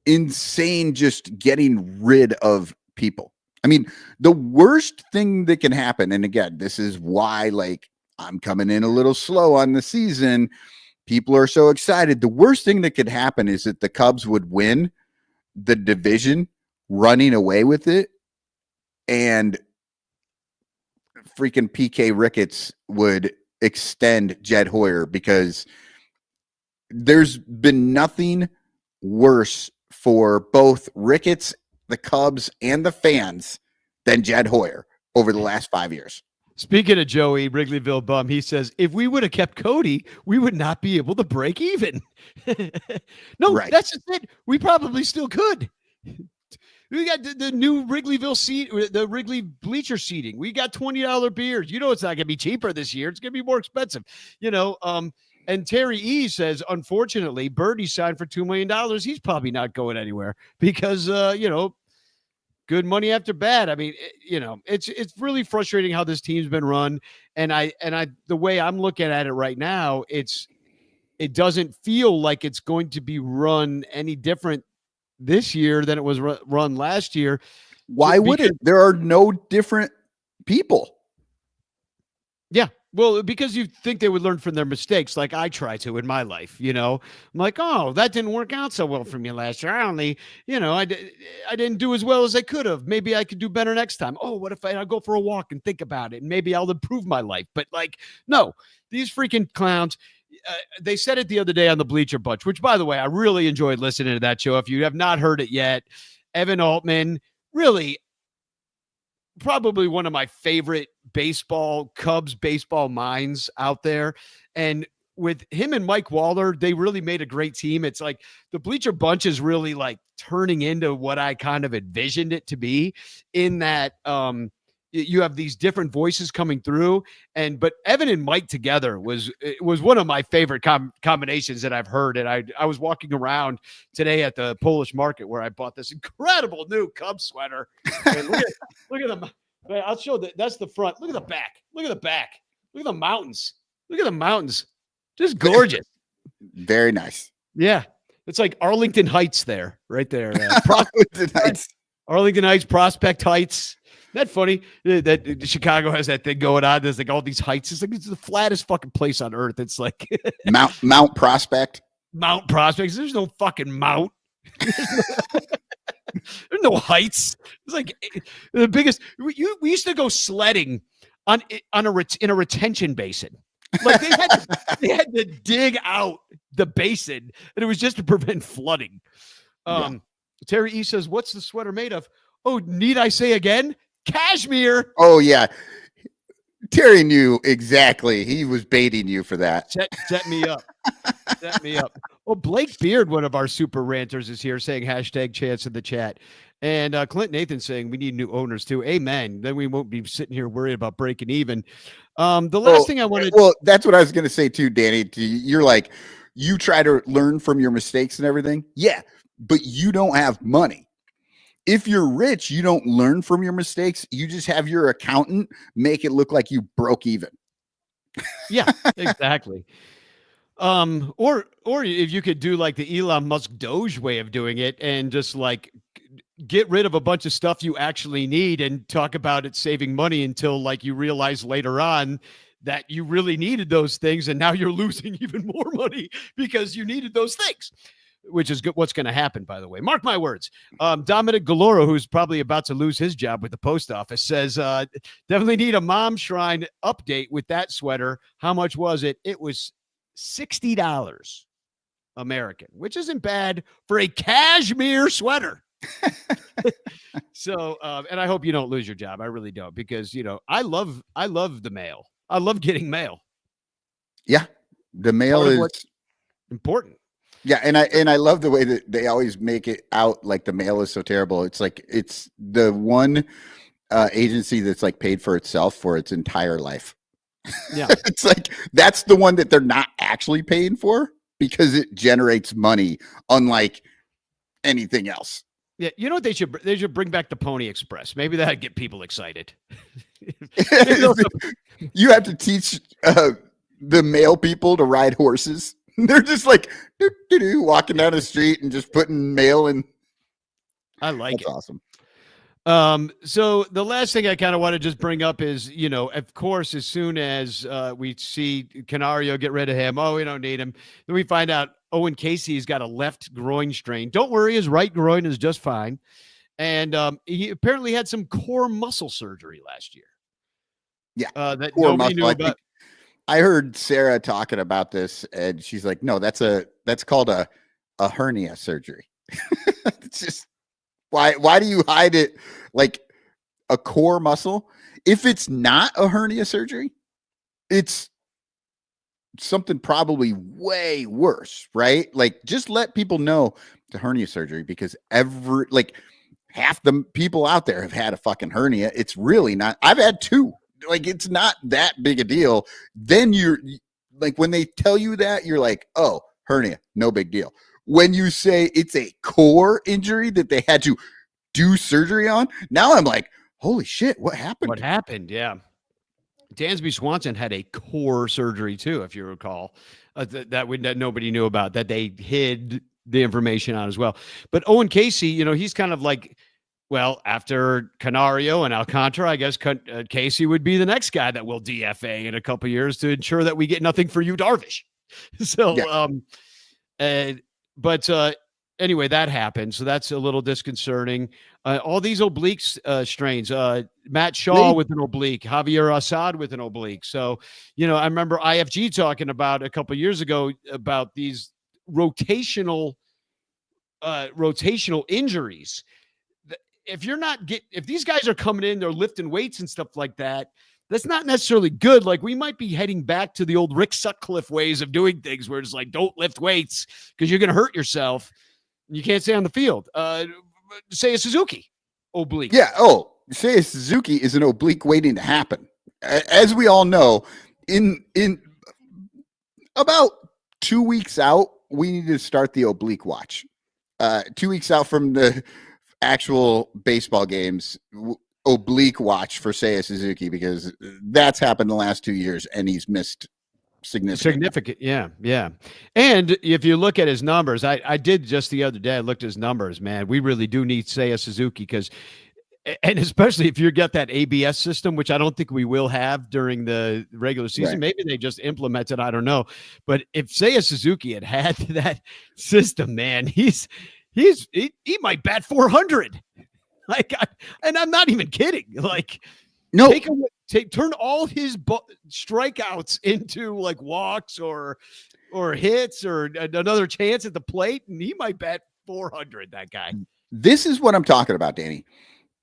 insane just getting rid of people. I mean, the worst thing that can happen, and again, this is why, like, I'm coming in a little slow on the season. People are so excited. The worst thing that could happen is that the Cubs would win the division, running away with it, and freaking PK Ricketts would extend Jed Hoyer, because there's been nothing worse for both Ricketts, the Cubs, and the fans than Jed Hoyer over the last 5 years. Speaking of Joey, Wrigleyville bum, he says, if we would have kept Cody, we would not be able to break even. No, right. That's just it. We probably still could. We got the new Wrigleyville seat, the Wrigley bleacher seating. We got $20 beers. You know, it's not going to be cheaper this year. It's going to be more expensive, and Terry E says, unfortunately, Birdie signed for $2 million. He's probably not going anywhere because, good money after bad. I mean, it's really frustrating how this team's been run. And the way I'm looking at it right now, it doesn't feel like it's going to be run any different this year than it was run last year. Why would it? There are no different people. Yeah. Well, because you think they would learn from their mistakes, like I try to in my life, I'm like, oh, that didn't work out so well for me last year. I only, I didn't do as well as I could have. Maybe I could do better next time. Oh, what if I go for a walk and think about it, and maybe I'll improve my life. But no, these freaking clowns. They said it the other day on the Bleacher Bunch, which, by the way, I really enjoyed listening to that show. If you have not heard it yet, Evan Altman, really probably one of my favorite Cubs baseball minds out there. And with him and Mike Waller, they really made a great team. It's like the Bleacher Bunch is really like turning into what I kind of envisioned it to be, in that you have these different voices coming through, but Evan and Mike together was one of my favorite combinations that I've heard. And I was walking around today at the Polish market where I bought this incredible new Cubs sweater. And look at them. I'll show that. That's the front. Look at the back. Look at the back. Look at the mountains. Look at the mountains. Just gorgeous. Very nice. Yeah. It's like Arlington Heights there, right there. Arlington Heights, Prospect Heights. Isn't that funny that Chicago has that thing going on? There's like all these heights. It's like it's the flattest fucking place on earth. It's like Mount Prospect. Mount Prospect. There's no fucking mount. There's no heights. It's like the biggest. We used to go sledding in a retention basin. Like they had to dig out the basin, and it was just to prevent flooding. Terry E says, "What's the sweater made of?" Oh, need I say again? Cashmere. Oh yeah, Terry knew exactly. He was baiting you for that. Set me up. Set me up. Well, Blake Beard, one of our super ranters, is here saying #chance in the chat. And Clint Nathan saying we need new owners too. Amen. Then we won't be sitting here worried about breaking even. The last thing I wanted. Well, that's what I was going to say too, Danny. You're like, you try to learn from your mistakes and everything. Yeah, but you don't have money. if you're rich, you don't learn from your mistakes. You just have your accountant make it look like you broke even. Yeah, exactly. Or if you could do like the Elon Musk Doge way of doing it and just like get rid of a bunch of stuff you actually need and talk about it saving money until like you realize later on that you really needed those things and now you're losing even more money because you needed those things, which is what's going to happen, by the way. Mark my words. Dominic Galoro, who's probably about to lose his job with the post office, says definitely need a mom shrine update with that sweater. How much was it? It was $60 American, which isn't bad for a cashmere sweater. So, and I hope you don't lose your job. I really don't, because, you know, I love the mail. I love getting mail. Yeah. The mail is important. Yeah, and I love the way that they always make it out like the mail is so terrible. It's like it's the one agency that's like paid for itself for its entire life. Yeah. It's like that's the one that they're not actually paying for because it generates money unlike anything else. Yeah, you know what they should bring back the Pony Express. Maybe that'd get people excited. You have to teach the male people to ride horses. They're just like walking down the street and just putting mail in. I like That's it. awesome. So the last thing I kind of want to just bring up is, you know, of course, as soon as we see Canario, get rid of him. Oh, we don't need him. Then we find out Owen Casey's got a left groin strain. Don't worry, his right groin is just fine. And he apparently had some core muscle surgery last year. Yeah, that nobody knew about. I heard Sarah talking about this, and she's like, "No, that's called a hernia surgery." It's just why do you hide it like a core muscle? If it's not a hernia surgery, it's something probably way worse, right? Like, just let people know the hernia surgery, because half the people out there have had a fucking hernia. It's really not. I've had two. Like, it's not that big a deal. Then you're like, when they tell you that, you're like, oh, hernia, no big deal. When you say it's a core injury that they had to do surgery on, now I'm like, holy shit, what happened? What happened? Yeah. Dansby Swanson had a core surgery too, if you recall, that nobody knew about, that they hid the information on as well. But Owen Casey, you know, he's kind of like, well, after Canario and Alcantara, I guess Casey would be the next guy that will DFA in a couple of years to ensure that we get nothing for you, Darvish. So, yeah. Anyway, that happened. So that's a little disconcerting. All these oblique strains, Matt Shaw with an oblique, Javier Assad with an oblique. So, you know, I remember IFG talking about a couple of years ago about these rotational injuries. If these guys are coming in, they're lifting weights and stuff like that, that's not necessarily good. Like, we might be heading back to the old Rick Sutcliffe ways of doing things, where it's like, don't lift weights because you're going to hurt yourself. You can't stay on the field. Seiya Suzuki, oblique. Yeah. Oh, Seiya Suzuki is an oblique waiting to happen. As we all know, in about 2 weeks out, we need to start the oblique watch. 2 weeks out from the actual baseball games, oblique watch for Seiya Suzuki, because that's happened the last 2 years and he's missed significant. Yeah. And if you look at his numbers, I did just the other day, I looked at his numbers, man. We really do need Seiya Suzuki, and especially if you get that ABS system, which I don't think we will have during the regular season. Right. Maybe they just implement it, I don't know. But if Seiya Suzuki had that system, man, he might bat 400. And I'm not even kidding. Like, no, turn all his strikeouts into like walks or hits or another chance at the plate, and he might bat 400. That guy. This is what I'm talking about, Danny.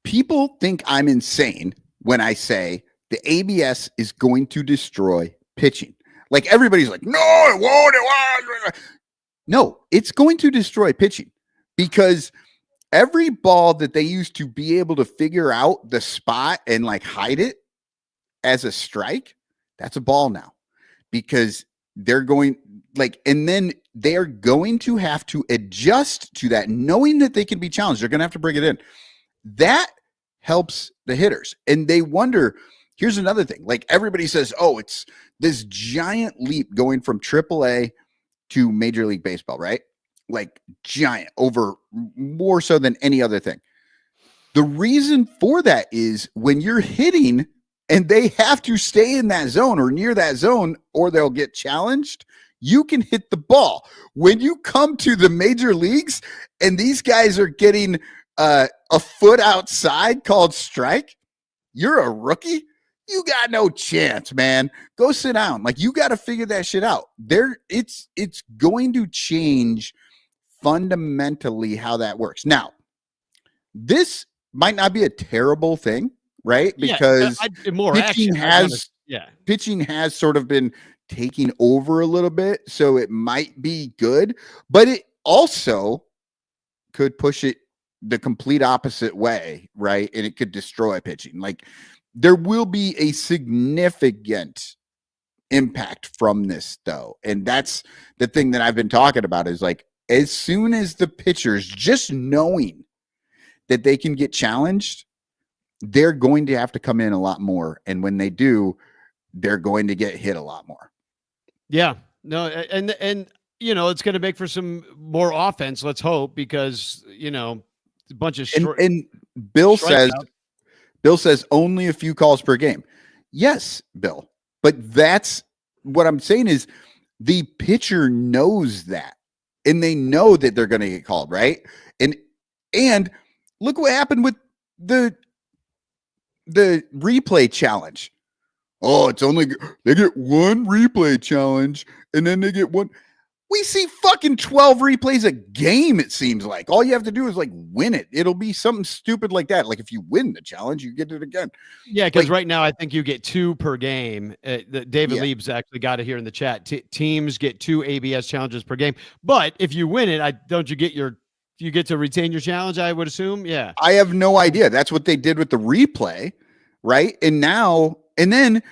People think I'm insane when I say the ABS is going to destroy pitching. Like, everybody's like, no, it won't. No, it's going to destroy pitching, because every ball that they used to be able to figure out the spot and like hide it as a strike, that's a ball now, because they're going and then they're going to have to adjust to that, knowing that they can be challenged. They're going to have to bring it in. that helps the hitters. And they wonder, here's another thing. Like everybody says, oh, it's this giant leap going from AAA to Major League Baseball, right? Like giant, over more so than any other thing. The reason for that is when you're hitting and they have to stay in that zone or near that zone or they'll get challenged, you can hit the ball. When you come to the major leagues and these guys are getting a foot outside called strike, you're a rookie. You got no chance, man. Go sit down. Like you got to figure that shit out. It's going to change fundamentally how that works. Now, this might not be a terrible thing, right? Because pitching has sort of been taking over a little bit, so it might be good, but it also could push it the complete opposite way, right? And it could destroy pitching. Like there will be a significant impact from this though. And that's the thing that I've been talking about is like, as soon as the pitchers just knowing that they can get challenged, they're going to have to come in a lot more. And when they do, they're going to get hit a lot more. Yeah, no. And, you know, it's going to make for some more offense. Let's hope, because, you know, a bunch of short, and Bill says only a few calls per game. Yes, Bill, but that's what I'm saying is the pitcher knows that, and they know that they're going to get called, right? And look what happened with the replay challenge. Oh, it's only they get one replay challenge, and then they get one. We see fucking 12 replays a game, it seems like. All you have to do is like win it. It'll be something stupid like that. Like if you win the challenge, you get it again. Yeah, because right now I think you get 2 per game. David Lieb's actually got it here in the chat. Teams get 2 ABS challenges per game. But if you win it, you get to retain your challenge, I would assume. Yeah. I have no idea. That's what they did with the replay, right? And then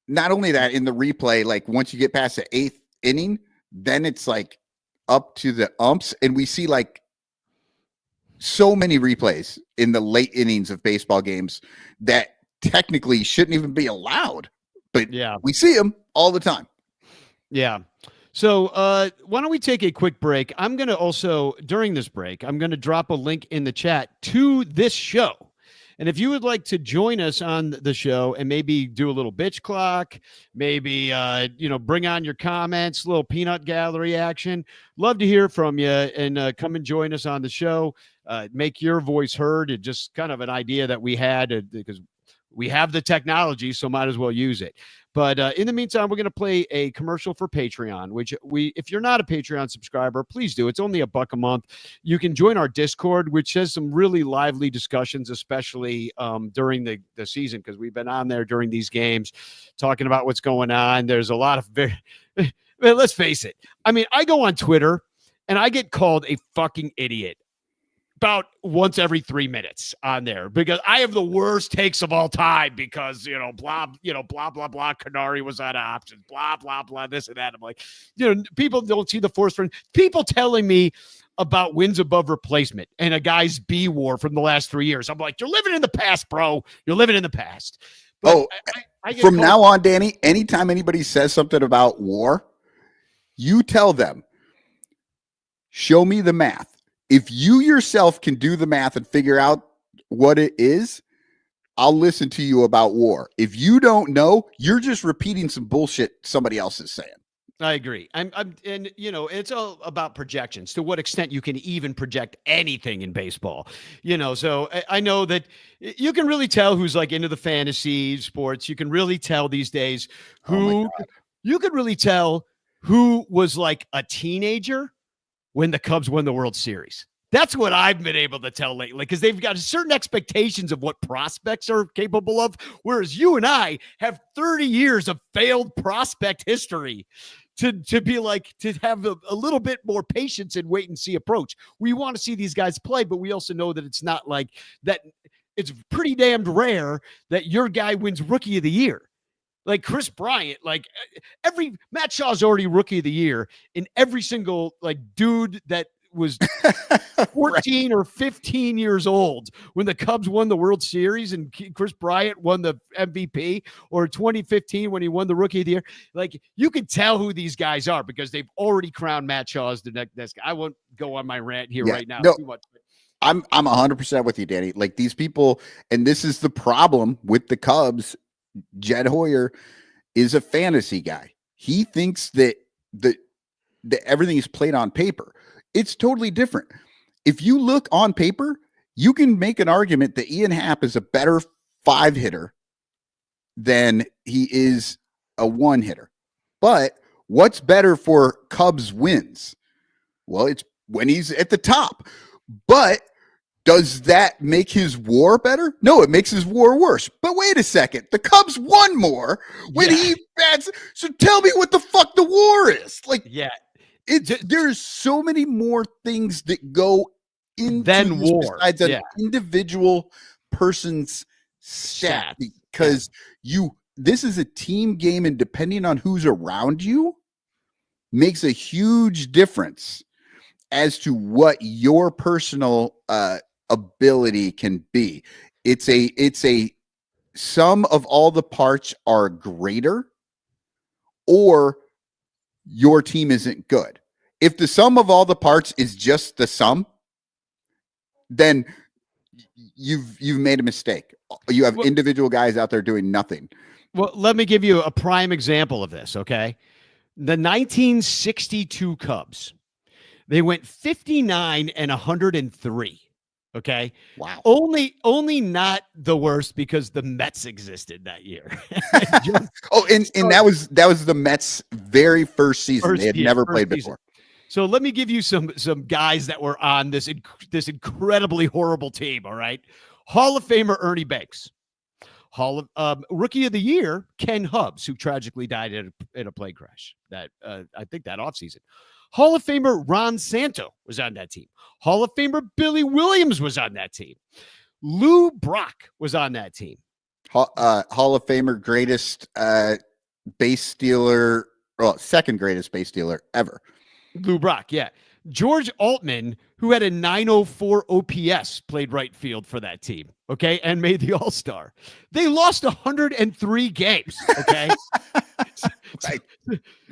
not only that, in the replay, like once you get past the 8th inning, then it's like up to the umps, and we see like so many replays in the late innings of baseball games that technically shouldn't even be allowed, but yeah, we see them all the time. Yeah. So why don't we take a quick break? I'm going to also, during this break, I'm going to drop a link in the chat to this show. And if you would like to join us on the show and maybe do a little bitch clock, maybe, bring on your comments, little peanut gallery action, love to hear from you, and come and join us on the show. Make your voice heard. It's just kind of an idea that we had because we have the technology, so might as well use it. But in the meantime, we're going to play a commercial for Patreon, which if you're not a Patreon subscriber, please do. It's only $1 a month. You can join our Discord, which has some really lively discussions, especially during the season, because we've been on there during these games talking about what's going on. There's a lot of let's face it. I mean, I go on Twitter and I get called a fucking idiot about once every 3 minutes on there because I have the worst takes of all time because, blah, blah, blah, Canary was out of options, blah, blah, blah, this and that. I'm like, people don't see the force for people telling me about wins above replacement and a guy's B war from the last 3 years. I'm like, you're living in the past, bro. You're living in the past. But I from now on, Danny, anytime anybody says something about war, you tell them, show me the math. If you yourself can do the math and figure out what it is, I'll listen to you about war. If you don't know, you're just repeating some bullshit somebody else is saying. I agree. And it's all about projections, to what extent you can even project anything in baseball. So I know that you can really tell who's like into the fantasy sports. You can really tell these days you could really tell who was like a teenager when the Cubs won the World Series. That's what I've been able to tell lately, because they've got certain expectations of what prospects are capable of, whereas you and I have 30 years of failed prospect history to be like, to have a little bit more patience and wait and see approach. We want to see these guys play, but we also know that it's not like that. It's pretty damned rare that your guy wins Rookie of the Year. Like Chris Bryant, like Matt Shaw's already Rookie of the Year in every single like dude that was 14 or 15 years old when the Cubs won the World Series and Chris Bryant won the MVP, or 2015 when he won the Rookie of the Year. Like, you can tell who these guys are because they've already crowned Matt Shaw as the next guy. I won't go on my rant here right now too much. I'm 100% with you, Danny. Like, these people, and this is the problem with the Cubs. Jed Hoyer is a fantasy guy. He thinks that everything is played on paper. It's totally different. If you look on paper, you can make an argument that Ian Happ is a better 5 hitter than he is a 1 hitter. But what's better for Cubs wins? Well, it's when he's at the top. But does that make his WAR better? No, it makes his WAR worse. But wait a second. The Cubs won more when he bats. So tell me what the fuck the WAR is. Like, there's so many more things that go into than WAR besides an individual person's stat, because this is a team game, and depending on who's around you makes a huge difference as to what your personal ability can be. It's a sum of all the parts are greater, or your team isn't good. If the sum of all the parts is just the sum, then you've made a mistake. You have individual guys out there doing nothing. Well, let me give you a prime example of this, okay? The 1962 Cubs, they went 59 and 103. Okay. Wow. Only not the worst because the Mets existed that year. And that was the Mets' very first season. They had never played before. So let me give you some guys that were on this incredibly horrible team. All right. Hall of Famer Ernie Banks. Rookie of the Year Ken Hubbs, who tragically died in a plane crash that I think that offseason. Hall of Famer Ron Santo was on that team. Hall of Famer Billy Williams was on that team. Lou Brock was on that team. Hall of Famer, greatest base stealer, second greatest base stealer ever. Lou Brock, yeah. George Altman, who had a 904 OPS, played right field for that team, okay, and made the All-Star. They lost 103 games, okay? Right.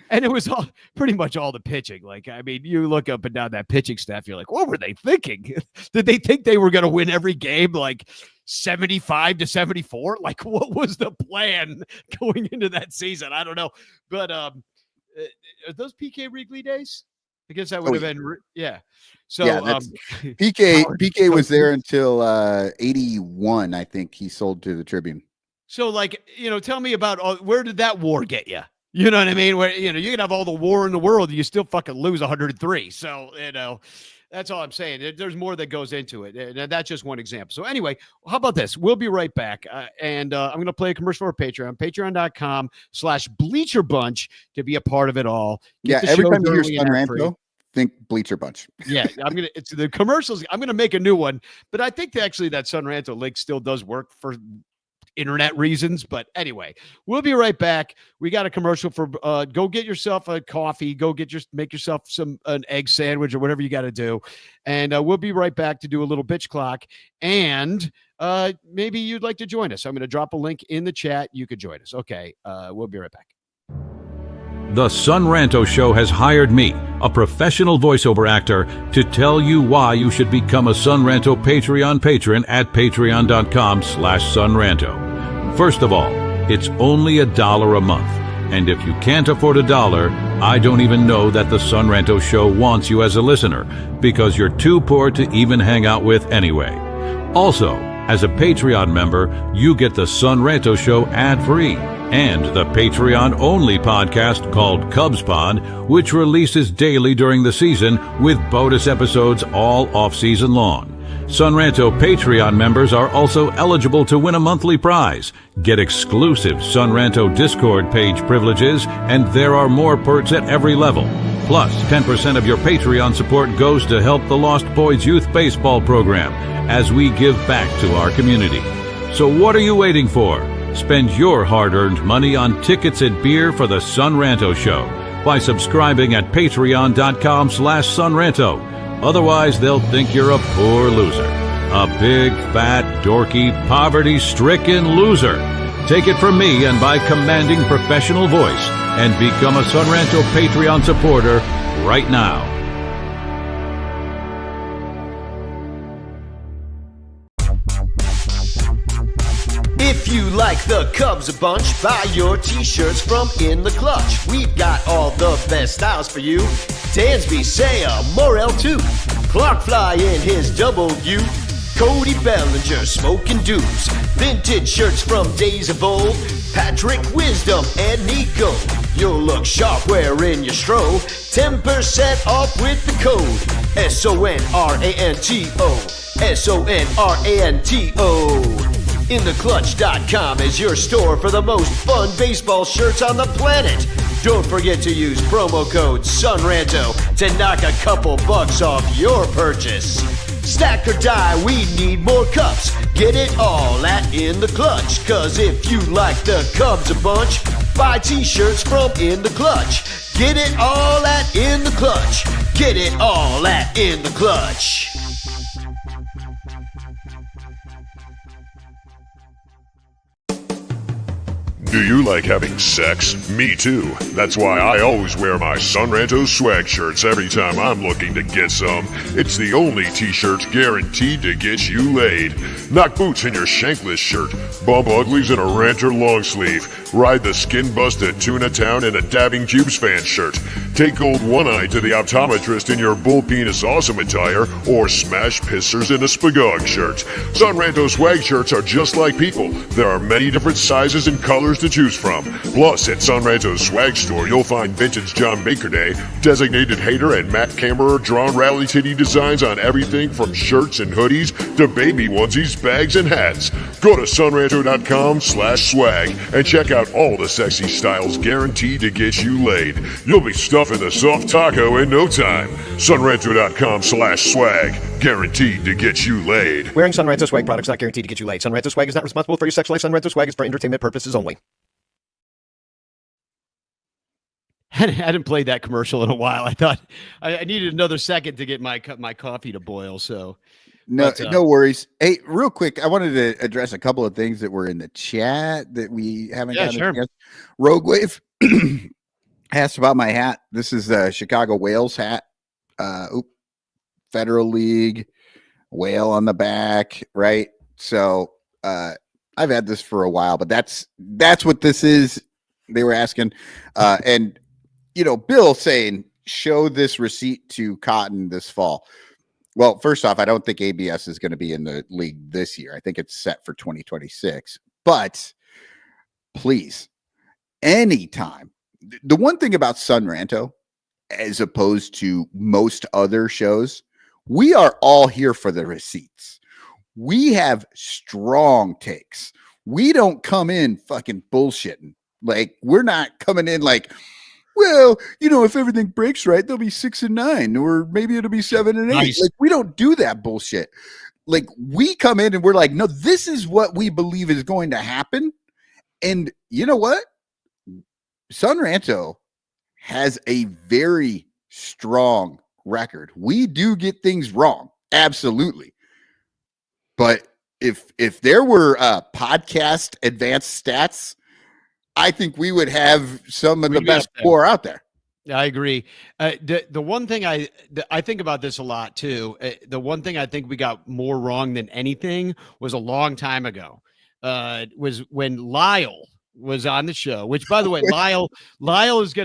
And it was pretty much all the pitching. Like, I mean, you look up and down that pitching staff, you're like, what were they thinking? Did they think they were going to win every game like 75-74? Like, what was the plan going into that season? I don't know. But are those PK Wrigley days? I guess that would have been, So PK was there until 81. I think he sold to the Tribune. So, like, tell me about where did that WAR get you? You know what I mean? Where, you can have all the WAR in the world, and you still fucking lose 103. So, that's all I'm saying. There's more that goes into it. And that's just one example. So anyway, how about this? We'll be right back. And I'm going to play a commercial for Patreon, patreon.com/Bleacher Bunch to be a part of it all. Every time you hear Sun Ranto, think Bleacher Bunch. It's the commercials. I'm going to make a new one, but I think actually that Sun Ranto link still does work for internet reasons. But anyway, we'll be right back. We got a commercial for go get yourself a coffee, make yourself an egg sandwich or whatever you got to do, and we'll be right back to do a little bitch clock, and maybe you'd like to join us. I'm going to drop a link in the chat. You could join us. Okay, we'll be right back. The Sun Ranto Show has hired me, a professional voiceover actor, to tell you why you should become a Sun Ranto Patreon patron at patreon.com/sunranto. First of all, it's only $1 a month. And if you can't afford $1, I don't even know that the Sun Ranto Show wants you as a listener, because you're too poor to even hang out with anyway. Also, as a Patreon member, you get the Sun Ranto Show ad-free, and the Patreon-only podcast called Cubs Pod, which releases daily during the season with bonus episodes all off-season long. Sun Ranto Patreon members are also eligible to win a monthly prize, get exclusive Sun Ranto Discord page privileges, and there are more perks at every level. Plus, 10% of your Patreon support goes to help the Lost Boys Youth Baseball Program as we give back to our community. So what are you waiting for? Spend your hard-earned money on tickets and beer for the Sun Ranto Show by subscribing at patreon.com/sunranto. Otherwise, they'll think you're a poor loser. A big, fat, dorky, poverty-stricken loser. Take it from me and my commanding professional voice and become a Son Ranto Patreon supporter right now. If you like the Cubs a bunch, buy your t-shirts from In the Clutch. We've got all the best styles for you. Dansby, Saya, Morel too. Clark Fly in his double U. Cody Bellinger, smoking dudes. Vintage shirts from days of old. Patrick Wisdom and Nico. You'll look sharp wearing your stro. 10% off with the code SONRANTO. SONRANTO. InTheClutch.com is your store for the most fun baseball shirts on the planet. Don't forget to use promo code SUNRANTO to knock a couple bucks off your purchase. Stack or die, we need more cups. Get it all at In The Clutch. Cause if you like the Cubs a bunch, buy t-shirts from In The Clutch. Get it all at In The Clutch. Get it all at In The Clutch. Do you like having sex? Me too. That's why I always wear my Son Ranto swag shirts every time I'm looking to get some. It's the only t-shirts guaranteed to get you laid. Knock boots in your shankless shirt. Bump uglies in a ranter long sleeve. Ride the skin-busted Tuna Town in a Dabbing Cubes fan shirt. Take gold one-eye to the optometrist in your bull penis awesome attire, or smash pissers in a spagog shirt. Son Ranto swag shirts are just like people. There are many different sizes and colors to choose from. Plus, at Son Ranto's swag store, you'll find vintage John Baker Day, designated hater, and Matt Cameron drawn rally titty designs on everything from shirts and hoodies to baby onesies, bags, and hats. Go to sonranto.com/swag and check out all the sexy styles guaranteed to get you laid. You'll be stuffing the soft taco in no time. sonranto.com/swag, guaranteed to get you laid. Wearing Son Ranto swag products not guaranteed to get you laid. Son Ranto swag is not responsible for your sex life. Son Ranto swag is for entertainment purposes only. I hadn't played that commercial in a while. I thought I needed another second to get my coffee to boil. So no worries. Hey, real quick, I wanted to address a couple of things that were in the chat that we haven't gotten a chance. Rogue Wave asked about my hat. This is the Chicago Whales hat. Federal League, whale on the back, right? So I've had this for a while, but that's what this is. They were asking, and Bill saying, show this receipt to Cotton this fall. Well, first off, I don't think ABS is going to be in the league this year. I think it's set for 2026. But please, anytime. The one thing about Son Ranto, as opposed to most other shows, we are all here for the receipts. We have strong takes. We don't come in fucking bullshitting. Like, we're not coming in like, well, if everything breaks right, they'll be 6-9, or maybe it'll be 7-8. Nice. Like, we don't do that bullshit. Like, we come in and we're like, no, this is what we believe is going to happen. And you know what? Son Ranto has a very strong record. We do get things wrong. Absolutely. But if there were podcast advanced stats, I think we would have some of the best core out there. I agree. The one thing I think about this a lot too. The one thing I think we got more wrong than anything was a long time ago. Was when Lyle was on the show. Which, by the way, Lyle is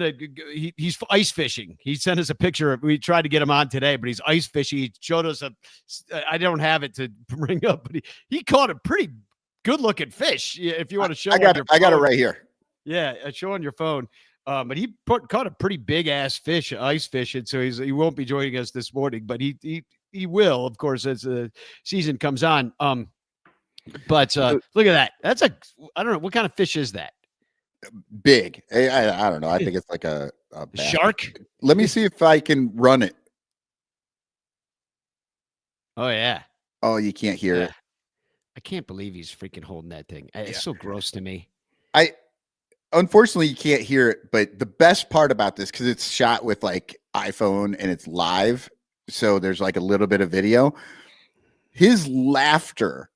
he's ice fishing. He sent us a picture. We tried to get him on today, but he's ice fishing. He showed us I don't have it to bring up, but he caught a pretty good looking fish. If you want to show, I got it right here. Yeah, show on your phone. But he caught a pretty big ass fish, ice fishing. So he won't be joining us this morning, but he will, of course, as the season comes on. But look at that. That's I don't know, what kind of fish is that? Big. I don't know. I think it's like a shark. Let me see if I can run it. Oh yeah. Oh, you can't hear it. I can't believe he's freaking holding that thing. It's so gross to me. Unfortunately, you can't hear it, but the best part about this, because it's shot with like iPhone and it's live, so there's like a little bit of video. His laughter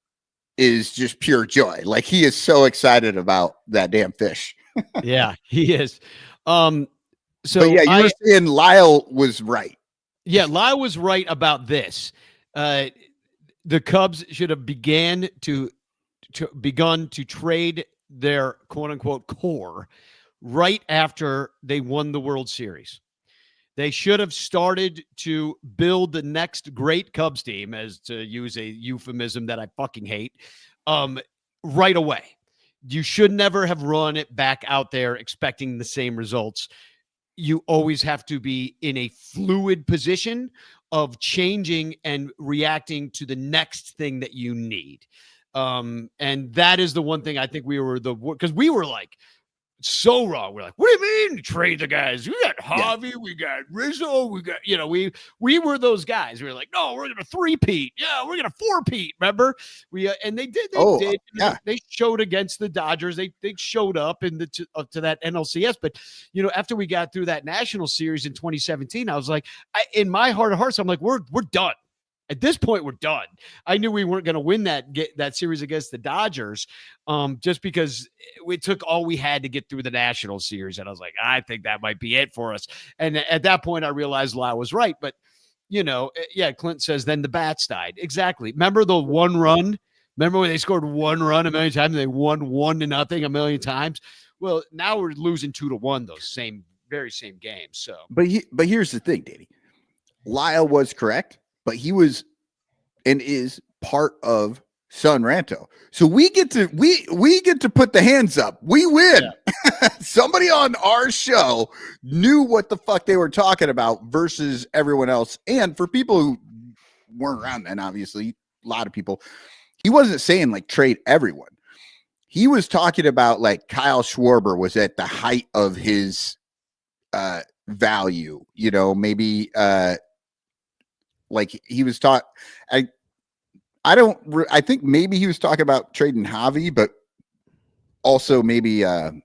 is just pure joy. Like he is so excited about that damn fish. Yeah, he is. So But yeah, you were saying Lyle was right. Yeah, Lyle was right about this. The Cubs should have begun to trade their quote unquote core right after they won the World Series. They should have started to build the next great Cubs team, as to use a euphemism that I fucking hate, right away. You should never have run it back out there expecting the same results. You always have to be in a fluid position of changing and reacting to the next thing that you need. And that is the one thing I think because we were like, so wrong. We're like, what do you mean trade the guys? We got Javi, we got Rizzo, we got, we were those guys. We were like, no, we're gonna three-peat. Yeah, we're gonna four-peat. Remember? And they did. Yeah. They showed against the Dodgers. They showed up to that NLCS. But after we got through that National Series in 2017, I was like, in my heart of hearts, I'm like, we're done. At this point, we're done. I knew we weren't going to win that series against the Dodgers, just because we took all we had to get through the National Series. And I was like, I think that might be it for us. And at that point, I realized Lyle was right. But, Clint says, then the bats died. Exactly. Remember the one run? Remember when they scored one run a million times and they won 1-0 a million times? Well, now we're losing 2-1 those very same games. So, but here's the thing, Danny. Lyle was correct. But he was and is part of Son Ranto. So we get to put the hands up. We win. Yeah. Somebody on our show knew what the fuck they were talking about versus everyone else. And for people who weren't around then, obviously, a lot of people, he wasn't saying like trade everyone. He was talking about like Kyle Schwarber was at the height of his value, maybe like he was taught. I think maybe he was talking about trading Javi, but also maybe talking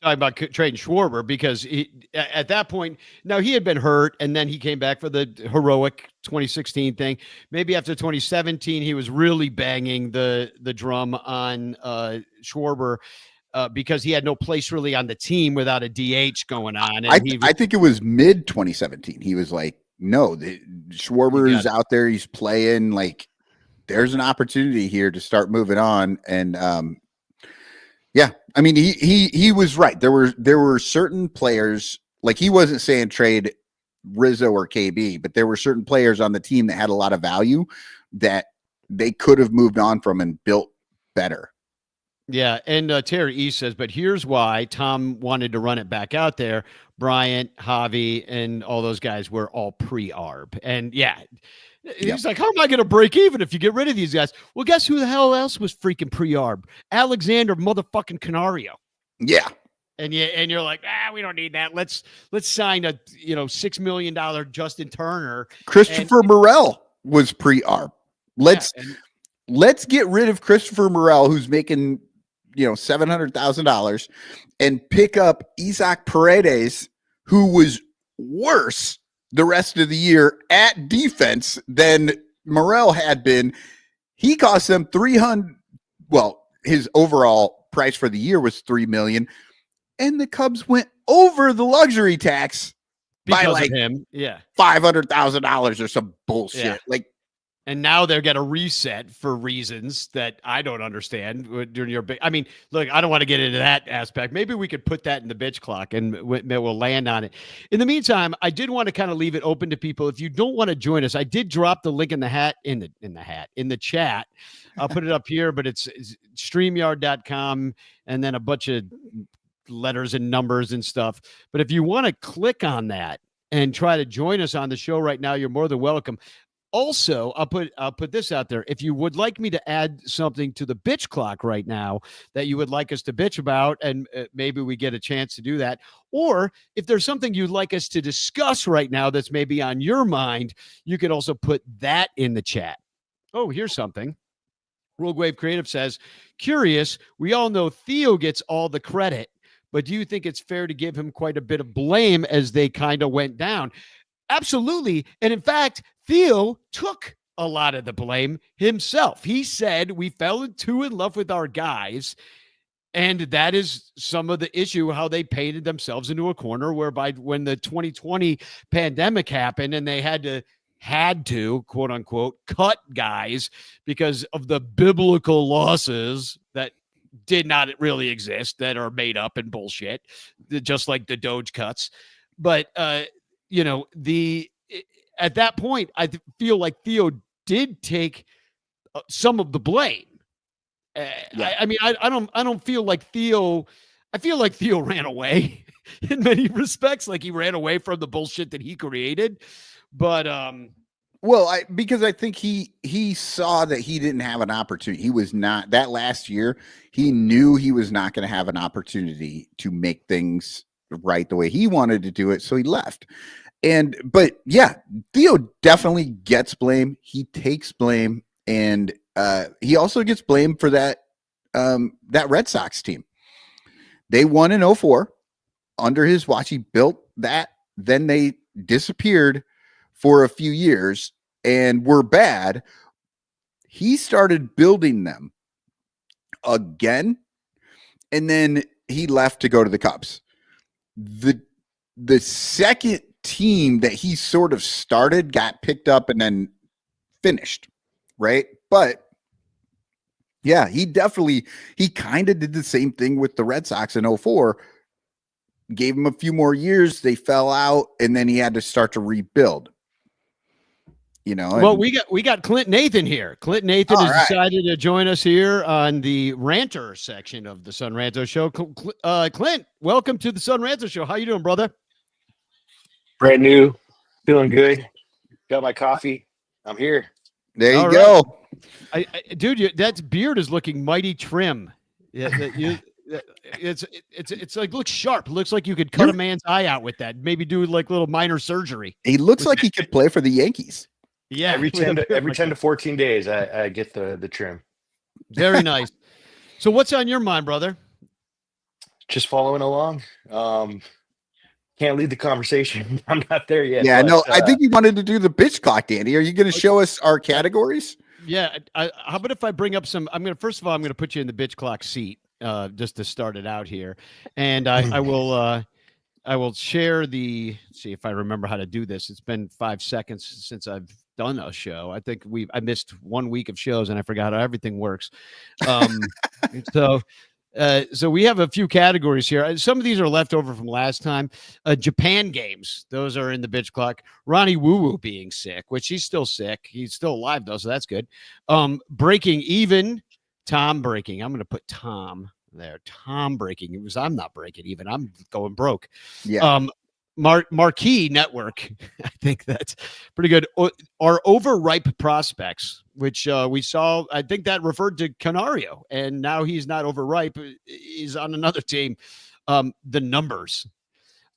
about trading Schwarber because at that point, now he had been hurt and then he came back for the heroic 2016 thing. Maybe after 2017, he was really banging the drum on Schwarber. Because he had no place really on the team without a DH going on. And I think it was mid 2017. He was like, no, Schwarber is out there. He's playing. Like, there's an opportunity here to start moving on. And yeah, I mean, he was right. There were certain players, like he wasn't saying trade Rizzo or KB, but there were certain players on the team that had a lot of value that they could have moved on from and built better. Yeah, and Terry E says, but here's why Tom wanted to run it back out there. Bryant, Javi, and all those guys were all pre-arb. And yeah, he's like, how am I going to break even if you get rid of these guys? Well, guess who the hell else was freaking pre-arb? Alexander motherfucking Canario. Yeah. And you're like, we don't need that. Let's sign a $6 million Justin Turner. Christopher Morel was pre-arb. Let's get rid of Christopher Morel, who's making $700,000, and pick up Isaac Paredes, who was worse the rest of the year at defense than Morel had been. He cost them $300. Well, his overall price for the year was $3 million, and the Cubs went over the luxury tax because by like of him. Yeah, $500,000 or some bullshit. Yeah. Like. And now they're going to reset for reasons that I don't understand during your big. I mean, look, I don't want to get into that aspect. Maybe we could put that in the bitch clock and we'll land on it. In the meantime, I did want to kind of leave it open to people. If you don't want to join us, I did drop the link in the chat. I'll put it up here, but it's StreamYard.com and then a bunch of letters and numbers and stuff. But if you want to click on that and try to join us on the show right now, you're more than welcome. Also, I'll put this out there. If you would like me to add something to the bitch clock right now that you would like us to bitch about, and maybe we get a chance to do that, or if there's something you'd like us to discuss right now that's maybe on your mind, you could also put that in the chat. Oh, here's something. Rogue Wave Creative says, curious, we all know Theo gets all the credit, but do you think it's fair to give him quite a bit of blame as they kind of went down? Absolutely. And in fact, Theo took a lot of the blame himself. He said we fell too in love with our guys. And that is some of the issue, how they painted themselves into a corner whereby when the 2020 pandemic happened and they had to quote unquote cut guys because of the biblical losses that did not really exist, that are made up and bullshit, just like the Doge cuts. But at that point, I feel like Theo did take some of the blame. I don't feel like Theo. I feel like Theo ran away in many respects. Like he ran away from the bullshit that he created. But because I think he saw that he didn't have an opportunity. He was not that last year. He knew he was not going to have an opportunity to make things right the way he wanted to do it. So he left. But yeah, Theo definitely gets blame. He takes blame, and he also gets blamed for that Red Sox team. They won in 2004 under his watch. He built that. Then they disappeared for a few years and were bad. He started building them again, and then he left to go to the Cubs. The second team that he sort of started got picked up and then finished, right? But yeah, he kind of did the same thing with the Red Sox in 2004. Gave him a few more years, they fell out, and then he had to start to rebuild. Well, we got Clint Nathan here. Clint Nathan has decided to join us here on the ranter section of the Son Ranto Show. Clint, welcome to the Son Ranto Show. How you doing, brother? Brand new, feeling good. Got my coffee. I'm here. There you go. Dude, that beard is looking mighty trim. Yeah, it's like looks sharp. It looks like you could cut a man's eye out with that. Maybe do like little minor surgery. He looks like he could play for the Yankees. Yeah, every 10 to 14 days, I get the trim. Very nice. So, what's on your mind, brother? Just following along. Can't lead the conversation. I'm not there yet. Yeah, no, I think you wanted to do the bitch clock, Danny. Are you going to show us our categories? Yeah. How about if I bring up some? First of all, I'm going to put you in the bitch clock seat just to start it out here, and I will share the. See if I remember how to do this. It's been 5 seconds since I've done a show. I think I missed 1 week of shows and I forgot how everything works. So we have a few categories here. Some of these are left over from last time. Japan games, those are in the bitch clock. Ronnie Woo Woo being sick, which he's still sick. He's still alive though, so that's good. Breaking even, Tom breaking. I'm going to put Tom there. Tom breaking. I'm not breaking even. I'm going broke. Yeah. Marquee Network. I think that's pretty good. Our overripe prospects, which we saw, I think that referred to Canario, and now he's not overripe. He's on another team. The numbers.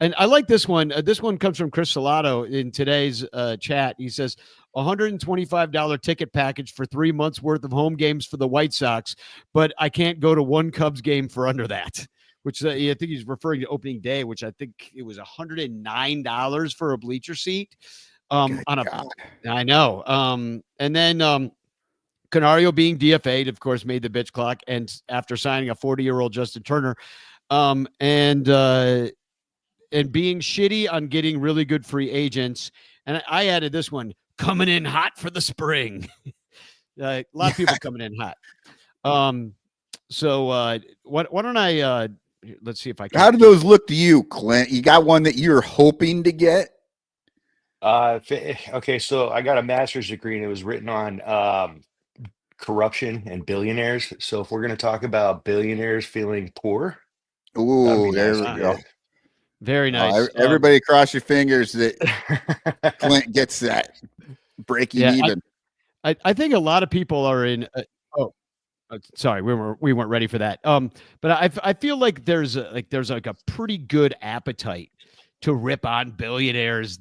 And I like this one. This one comes from Chris Salato in today's chat. He says, $125 ticket package for 3 months worth of home games for the White Sox, but I can't go to one Cubs game for under that. Which I think he's referring to opening day, which I think it was $109 for a bleacher seat. I know. And then Canario being DFA'd, of course, made the bitch clock, and after signing a 40-year-old Justin Turner, and being shitty on getting really good free agents. And I added this one, coming in hot for the spring. A lot of people coming in hot. So why don't I? Let's see if I can. How do those look to you, Clint? You got one that you're hoping to get? Okay, so I got a master's degree and it was written on corruption and billionaires. So if we're going to talk about billionaires feeling poor. Ooh, there we go. Very nice. Everybody cross your fingers that Clint gets that breaking even. I think a lot of people are in. Sorry, we weren't ready for that. But I feel like there's a pretty good appetite to rip on billionaires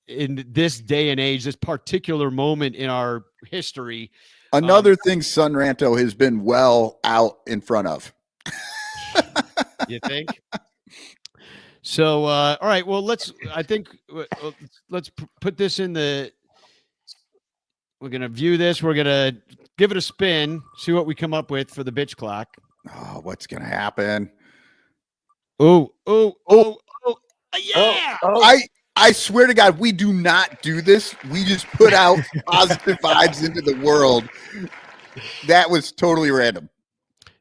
in this day and age, this particular moment in our history. Another thing Son Ranto has been well out in front of. You think? So, all right. Well, I think let's put this in the. We're gonna view this. We're gonna give it a spin. See what we come up with for the bitch clock. Oh, what's gonna happen? Oh, yeah. I swear to God, we do not do this. We just put out positive vibes into the world. That was totally random.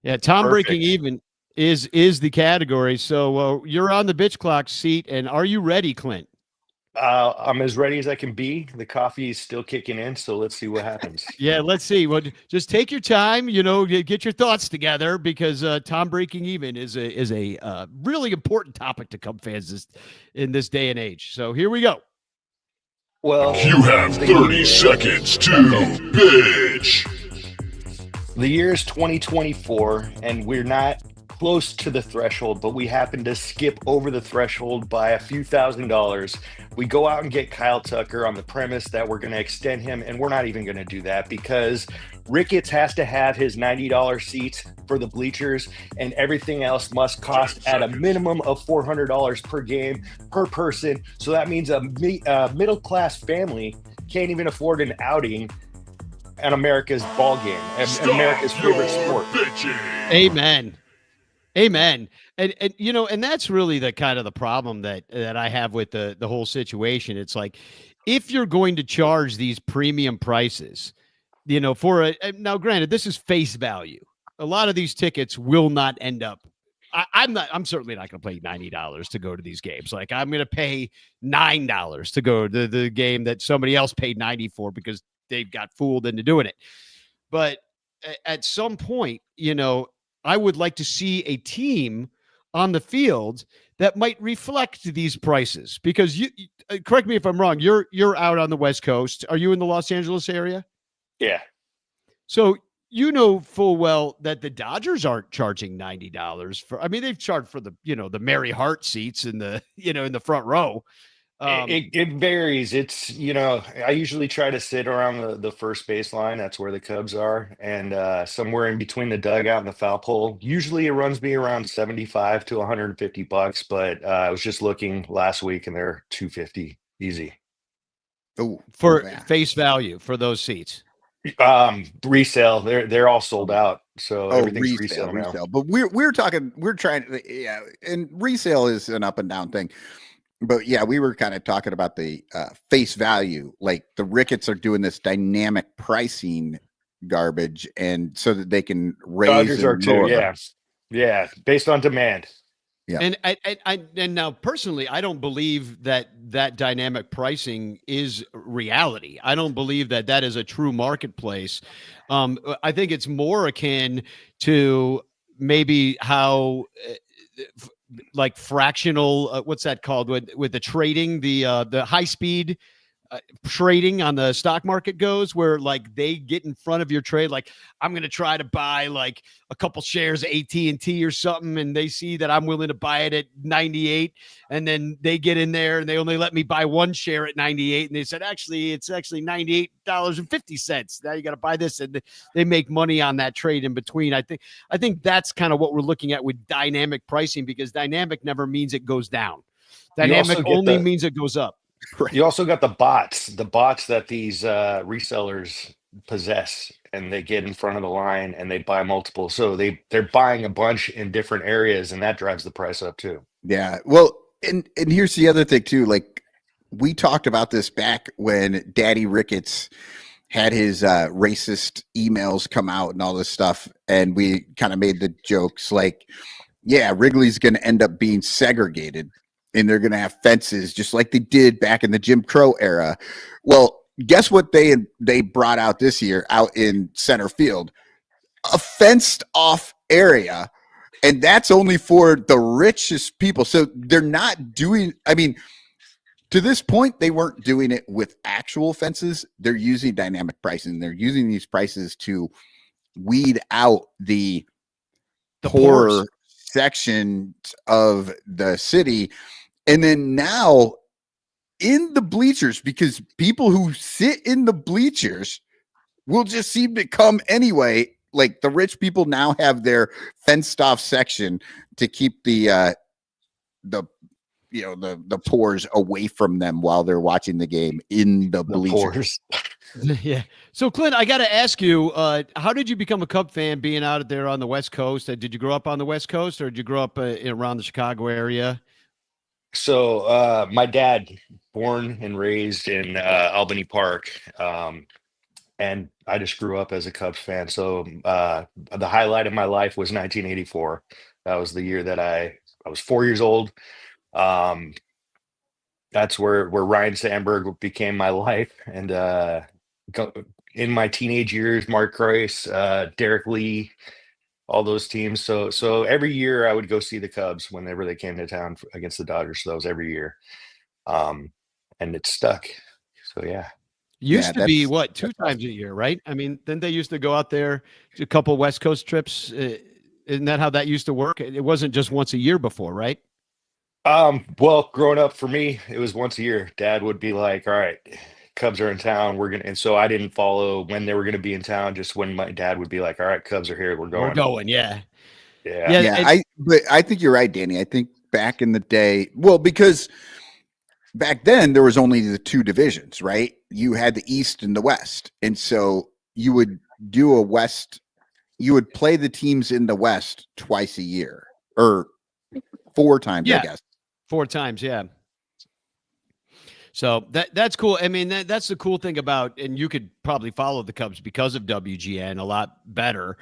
Yeah, Tom Perfect. breaking even is the category. So you're on the bitch clock seat, and are you ready, Clint? I'm as ready as I can be. The coffee is still kicking in, so let's see what happens. Yeah, let's see. Well, just take your time. Get your thoughts together because Tom breaking even is a really important topic to Cub fans in this day and age. So here we go. Well, You have 30 seconds to bitch. the year is 2024, and we're not close to the threshold, but we happen to skip over the threshold by a few $1,000s. We go out and get Kyle Tucker on the premise that we're going to extend him, and we're not even going to do that because Ricketts has to have his $90 seats for the bleachers, and everything else must cost at a minimum of $400 per game per person. So that means a middle-class family can't even afford an outing at America's ball game, America's favorite sport. Amen. Amen. And and that's really the kind of the problem that I have with the whole situation. It's like, if you're going to charge these premium prices, for now, granted, this is face value. A lot of these tickets will not end up. I'm certainly not going to pay $90 to go to these games. Like, I'm going to pay $9 to go to the game that somebody else paid 90 for because they got fooled into doing it. But at some point, I would like to see a team on the field that might reflect these prices, because you correct me if I'm wrong. You're out on the West Coast. Are you in the Los Angeles area? Yeah. So full well that the Dodgers aren't charging $90 for. I mean, they've charged for the the Mary Hart seats in the in the front row. It varies. It's, I usually try to sit around the first baseline. That's where the Cubs are. And somewhere in between the dugout and the foul pole. Usually it runs me around 75 to $150. But I was just looking last week and they're $250 easy. Oh, for face value for those seats. Resale. They're all sold out. So everything's resale now. But we're trying, yeah, and resale is an up and down thing. But yeah, we were kind of talking about the face value. Like, the Ricketts are doing this dynamic pricing garbage, and so that they can raise. Dodgers are too. Yeah, based on demand. Yeah. And now personally, I don't believe that dynamic pricing is reality. I don't believe that is a true marketplace. I think it's more akin to maybe how. Like fractional, what's that called with the trading, the high speed trading on the stock market goes, where like they get in front of your trade. Like, I'm going to try to buy like a couple shares of AT&T or something, and they see that I'm willing to buy it at 98, and then they get in there and they only let me buy one share at 98, and they said it's actually $98.50. Now you got to buy this, and they make money on that trade in between. I think that's kind of what we're looking at with dynamic pricing, because dynamic never means it goes down. Dynamic only means it goes up. Right. You also got the bots that these resellers possess, and they get in front of the line and they buy multiple. So they're buying a bunch in different areas, and that drives the price up too. Yeah. Well, and here's the other thing too. Like, we talked about this back when Daddy Ricketts had his racist emails come out and all this stuff, and we kind of made the jokes like, yeah, Wrigley's going to end up being segregated, and they're going to have fences just like they did back in the Jim Crow era. Well, guess what they brought out this year out in center field? A fenced off area, and that's only for the richest people. So they're not doing, I mean, to this point, they weren't doing it with actual fences. They're using dynamic pricing. They're using these prices to weed out the poorer sections of the city. And then now in the bleachers, because people who sit in the bleachers will just seem to come anyway, like the rich people now have their fenced off section to keep the poors away from them while they're watching the game in the bleachers. Yeah. So Clint, I got to ask you, how did you become a Cub fan being out there on the West Coast? Did you grow up on the West Coast, or did you grow up around the Chicago area? So my dad, born and raised in Albany Park, and I just grew up as a Cubs fan. So the highlight of my life was 1984. That was the year that I was 4 years old. That's where Ryan Sandberg became my life, and in my teenage years, Mark Kreis, Derek Lee, all those teams. So every year I would go see the Cubs whenever they came to town against the Dodgers. So that was every year, and it stuck. So yeah. Used to be what, 2 times a year, right? I mean, then they used to go out there to a couple West Coast trips. Isn't that how that used to work? It wasn't just once a year before, right? Well, growing up for me, it was once a year. Dad would be like, "All right, Cubs are in town. We're gonna," and so I didn't follow when they were gonna be in town. Just when my dad would be like, "All right, Cubs are here. We're going." We're going, yeah. Yeah. But I think you're right, Danny. I think back in the day, well, because back then there was only the 2 divisions, right? You had the East and the West. And so you would do you would play the teams in the West twice a year, or 4 times, I guess. 4 times, yeah. So that's cool. I mean, that's the cool thing about, and you could probably follow the Cubs because of WGN a lot better.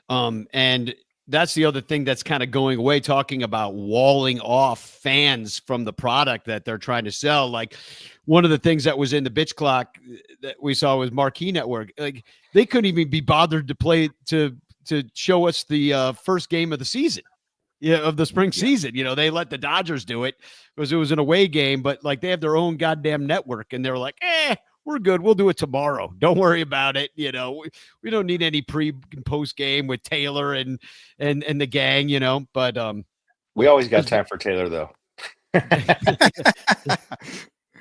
And that's the other thing that's kind of going away, talking about walling off fans from the product that they're trying to sell. Like, one of the things that was in the bitch clock that we saw was Marquee Network. Like, they couldn't even be bothered to show us the first game of the season. Yeah, of the spring season. They let the Dodgers do it because it was an away game, but like, they have their own goddamn network, and they're like, we're good. We'll do it tomorrow. Don't worry about it. We don't need any pre and post game with Taylor and the gang, but We always got time for Taylor, though.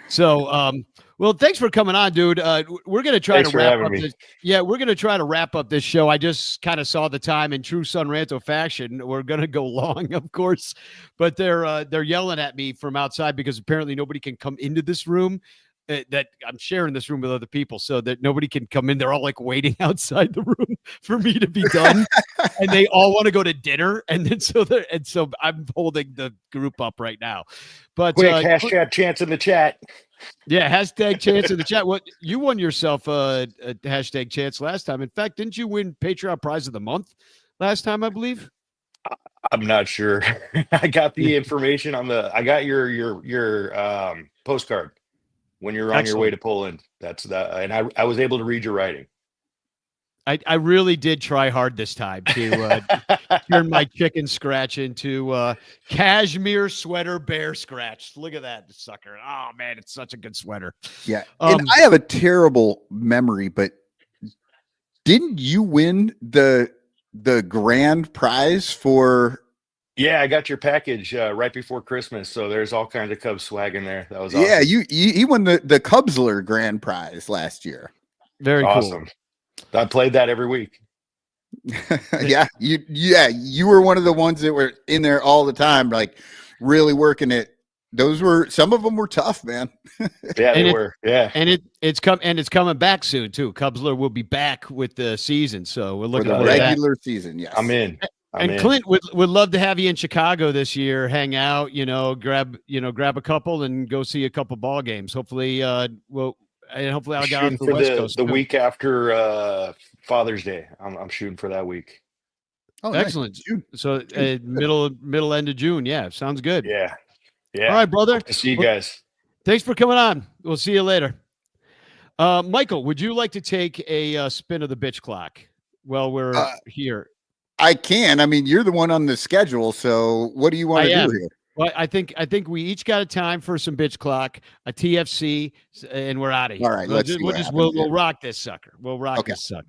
So, well, thanks for coming on, dude. We're going to try Thanks to for wrap having up me. this. Yeah, we're going to try to wrap up this show. I just kind of saw the time in true Son Ranto fashion. We're going to go long, of course, but they're yelling at me from outside because apparently nobody can come into this room. That I'm sharing this room with other people, so that nobody can come in. They're all like waiting outside the room for me to be done, and they all want to go to dinner. And then so I'm holding the group up right now. But Quick, hashtag chance in the chat. Yeah, hashtag chance in the chat. What, you won yourself a hashtag chance last time. In fact, didn't you win Patreon prize of the month last time, I believe? I'm not sure. I got the information I got your postcard when you're on your way to Poland. That's that, and I was able to read your writing. I really did try hard this time to turn my chicken scratch into cashmere sweater bear scratch. Look at that sucker. Oh man, it's such a good sweater. Yeah. And I have a terrible memory, but didn't you win the grand prize for? Yeah, I got your package right before Christmas, so there's all kinds of Cubs swag in there. That was awesome. Yeah, you won the Cubsler grand prize last year. Very awesome. Cool. I played that every week. You were one of the ones that were in there all the time, like really working it. Some of them were tough, man. Yeah, they were. Yeah. And it's coming back soon too. Cubsler will be back with the season. So we're looking for the regular season. Yes. I'm in. Clint would love to have you in Chicago this year, hang out, grab a couple and go see a couple ball games. Hopefully hopefully I'll get out to the West Coast. The week after Father's Day. I'm shooting for that week. Oh, excellent. Nice. So middle end of June. Yeah, sounds good. Yeah. All right, brother. Hope to see you guys. Thanks for coming on. We'll see you later. Michael, would you like to take a spin of the bitch clock while we're here? I can. I mean, you're the one on the schedule, so what do you want to do here? Well, I think we each got a time for some bitch clock, a TFC, and we're out of here. All right, we'll rock this sucker. We'll rock this sucker.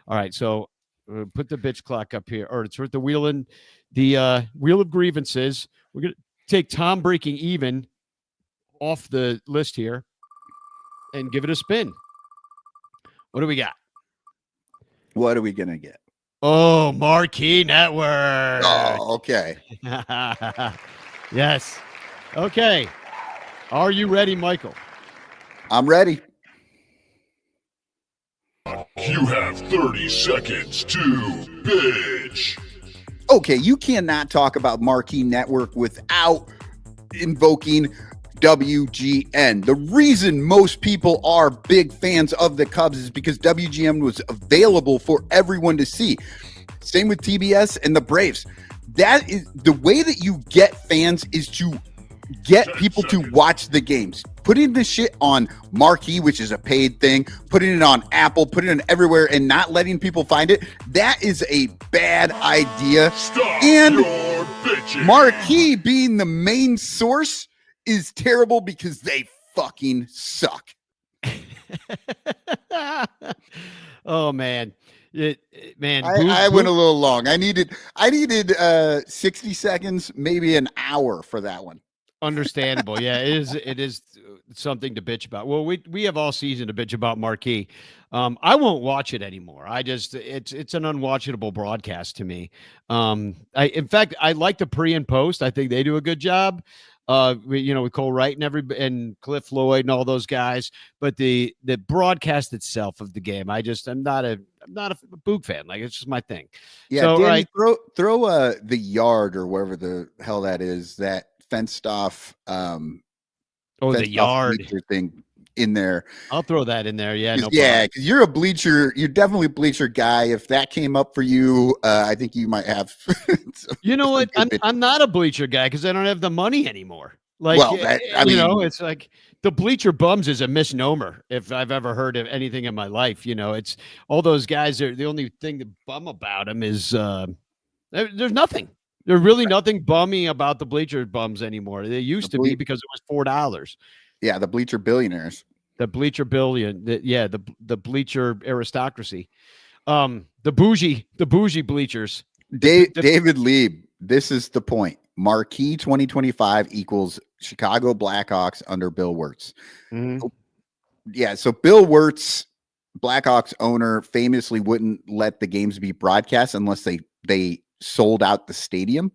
All right, so put the bitch clock up here, or it's with the wheel of grievances. We're gonna take Tom breaking even off the list here and give it a spin. What do we got? What are we gonna get? Oh, Marquee Network. Oh, okay. Yes. Okay. Are you ready, Michael? I'm ready. You have 30 seconds to bitch. Okay, you cannot talk about Marquee Network without invoking WGN. The reason most people are big fans of the Cubs is because WGN was available for everyone to see. Same with TBS and the Braves. That is the way that you get fans, is to get people to watch the games. Putting this shit on Marquee, which is a paid thing, putting it on Apple, putting it everywhere, and not letting people find it, that is a bad idea. Stop And your bitching. Marquee being the main source is terrible because they fucking suck. Oh man. Man, I went a little long. I needed 60 seconds, maybe an hour for that one. Understandable. Yeah, it is something to bitch about. Well, we have all season to bitch about Marquee. I won't watch it anymore. It's an unwatchable broadcast to me. In fact, I like the pre and post. I think they do a good job. With Cole Wright and Cliff Floyd and all those guys, but the broadcast itself of the game, I'm not a Boog fan. Like, it's just my thing. Yeah, so, Danny, right. throw the yard or wherever the hell that is, that fenced off the fenced yard bleacher thing in there. I'll throw that in there. Yeah, no yeah, because you're definitely a bleacher guy. If that came up for you, I think you might have. You know what? I'm not a bleacher guy because I don't have the money anymore. Like, well, it's like the bleacher bums is a misnomer if I've ever heard of anything in my life. It's all those guys are the only thing that bum about them is there's nothing. There's really nothing bummy about the bleacher bums anymore. They used to be because it was $4. Yeah, the bleacher billionaires. The bleacher billion. The bleacher aristocracy. The bougie bleachers. David Lieb, this is the point. Marquee 2025 equals Chicago Blackhawks under Bill Wirtz. Mm-hmm. Yeah, so Bill Wirtz, Blackhawks owner, famously wouldn't let the games be broadcast unless they sold out the stadium.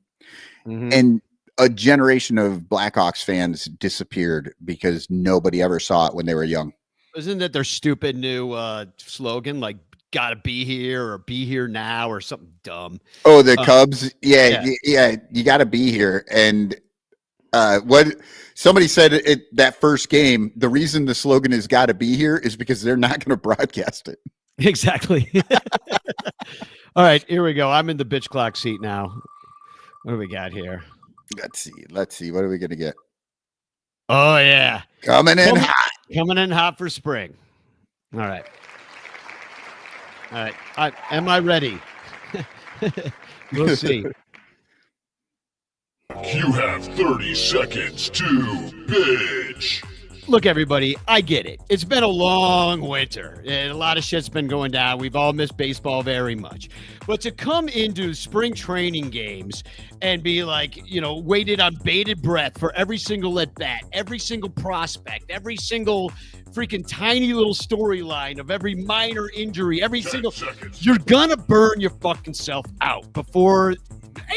Mm-hmm. And a generation of Blackhawks fans disappeared because nobody ever saw it when they were young. Isn't that their stupid new slogan, like "Gotta be here" or "Be here now" or something dumb? Oh, the Cubs, yeah, you got to be here. And what somebody said that first game, the reason the slogan is "Got to be here" is because they're not going to broadcast it. Exactly. All right, here we go. I'm in the bitch clock seat now. What do we got here? Let's see. What are we going to get? Oh, yeah. Coming in hot for spring. All right. Am I ready? We'll see. You have 30 seconds to bitch. Look, everybody, I get it. It's been a long winter, and a lot of shit's been going down. We've all missed baseball very much. But to come into spring training games and be like, waited on bated breath for every single at-bat, every single prospect, every single freaking tiny little storyline of every minor injury, every single... You're gonna burn your fucking self out before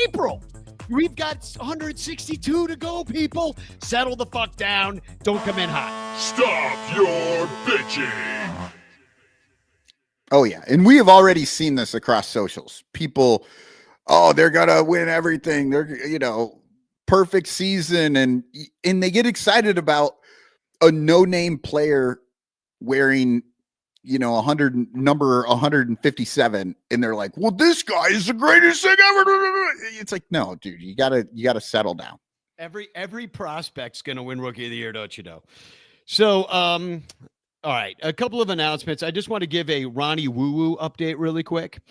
April. We've got 162 to go, people. Settle the fuck down. Don't come in hot. Stop your bitching. Oh, yeah. And we have already seen this across socials. People, they're going to win everything. They're, perfect season. And they get excited about a no-name player wearing, number 157. And they're like, well, this guy is the greatest thing ever. It's like, no, dude, you gotta settle down. Every prospect's going to win Rookie of the Year, don't you know? So, all right, a couple of announcements. I just want to give a Ronnie Woo-Woo update really quick.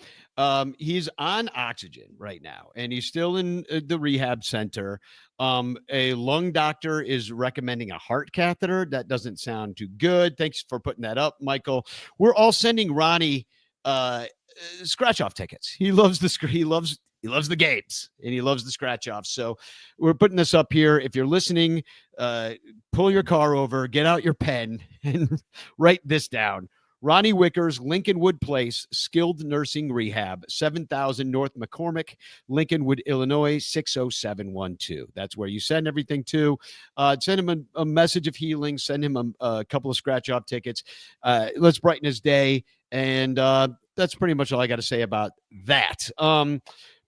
He's on oxygen right now, and he's still in the rehab center. A lung doctor is recommending a heart catheter. That doesn't sound too good. Thanks for putting that up, Michael. We're all sending Ronnie scratch off tickets. He loves he loves the games, and he loves the scratch offs. So we're putting this up here. If you're listening, pull your car over, get out your pen, and write this down. Ronnie Wickers, Lincolnwood Place, Skilled Nursing Rehab, 7000 North McCormick, Lincolnwood, Illinois, 60712. That's where you send everything to. Send him a message of healing. Send him a couple of scratch-off tickets. Let's brighten his day. And that's pretty much all I got to say about that.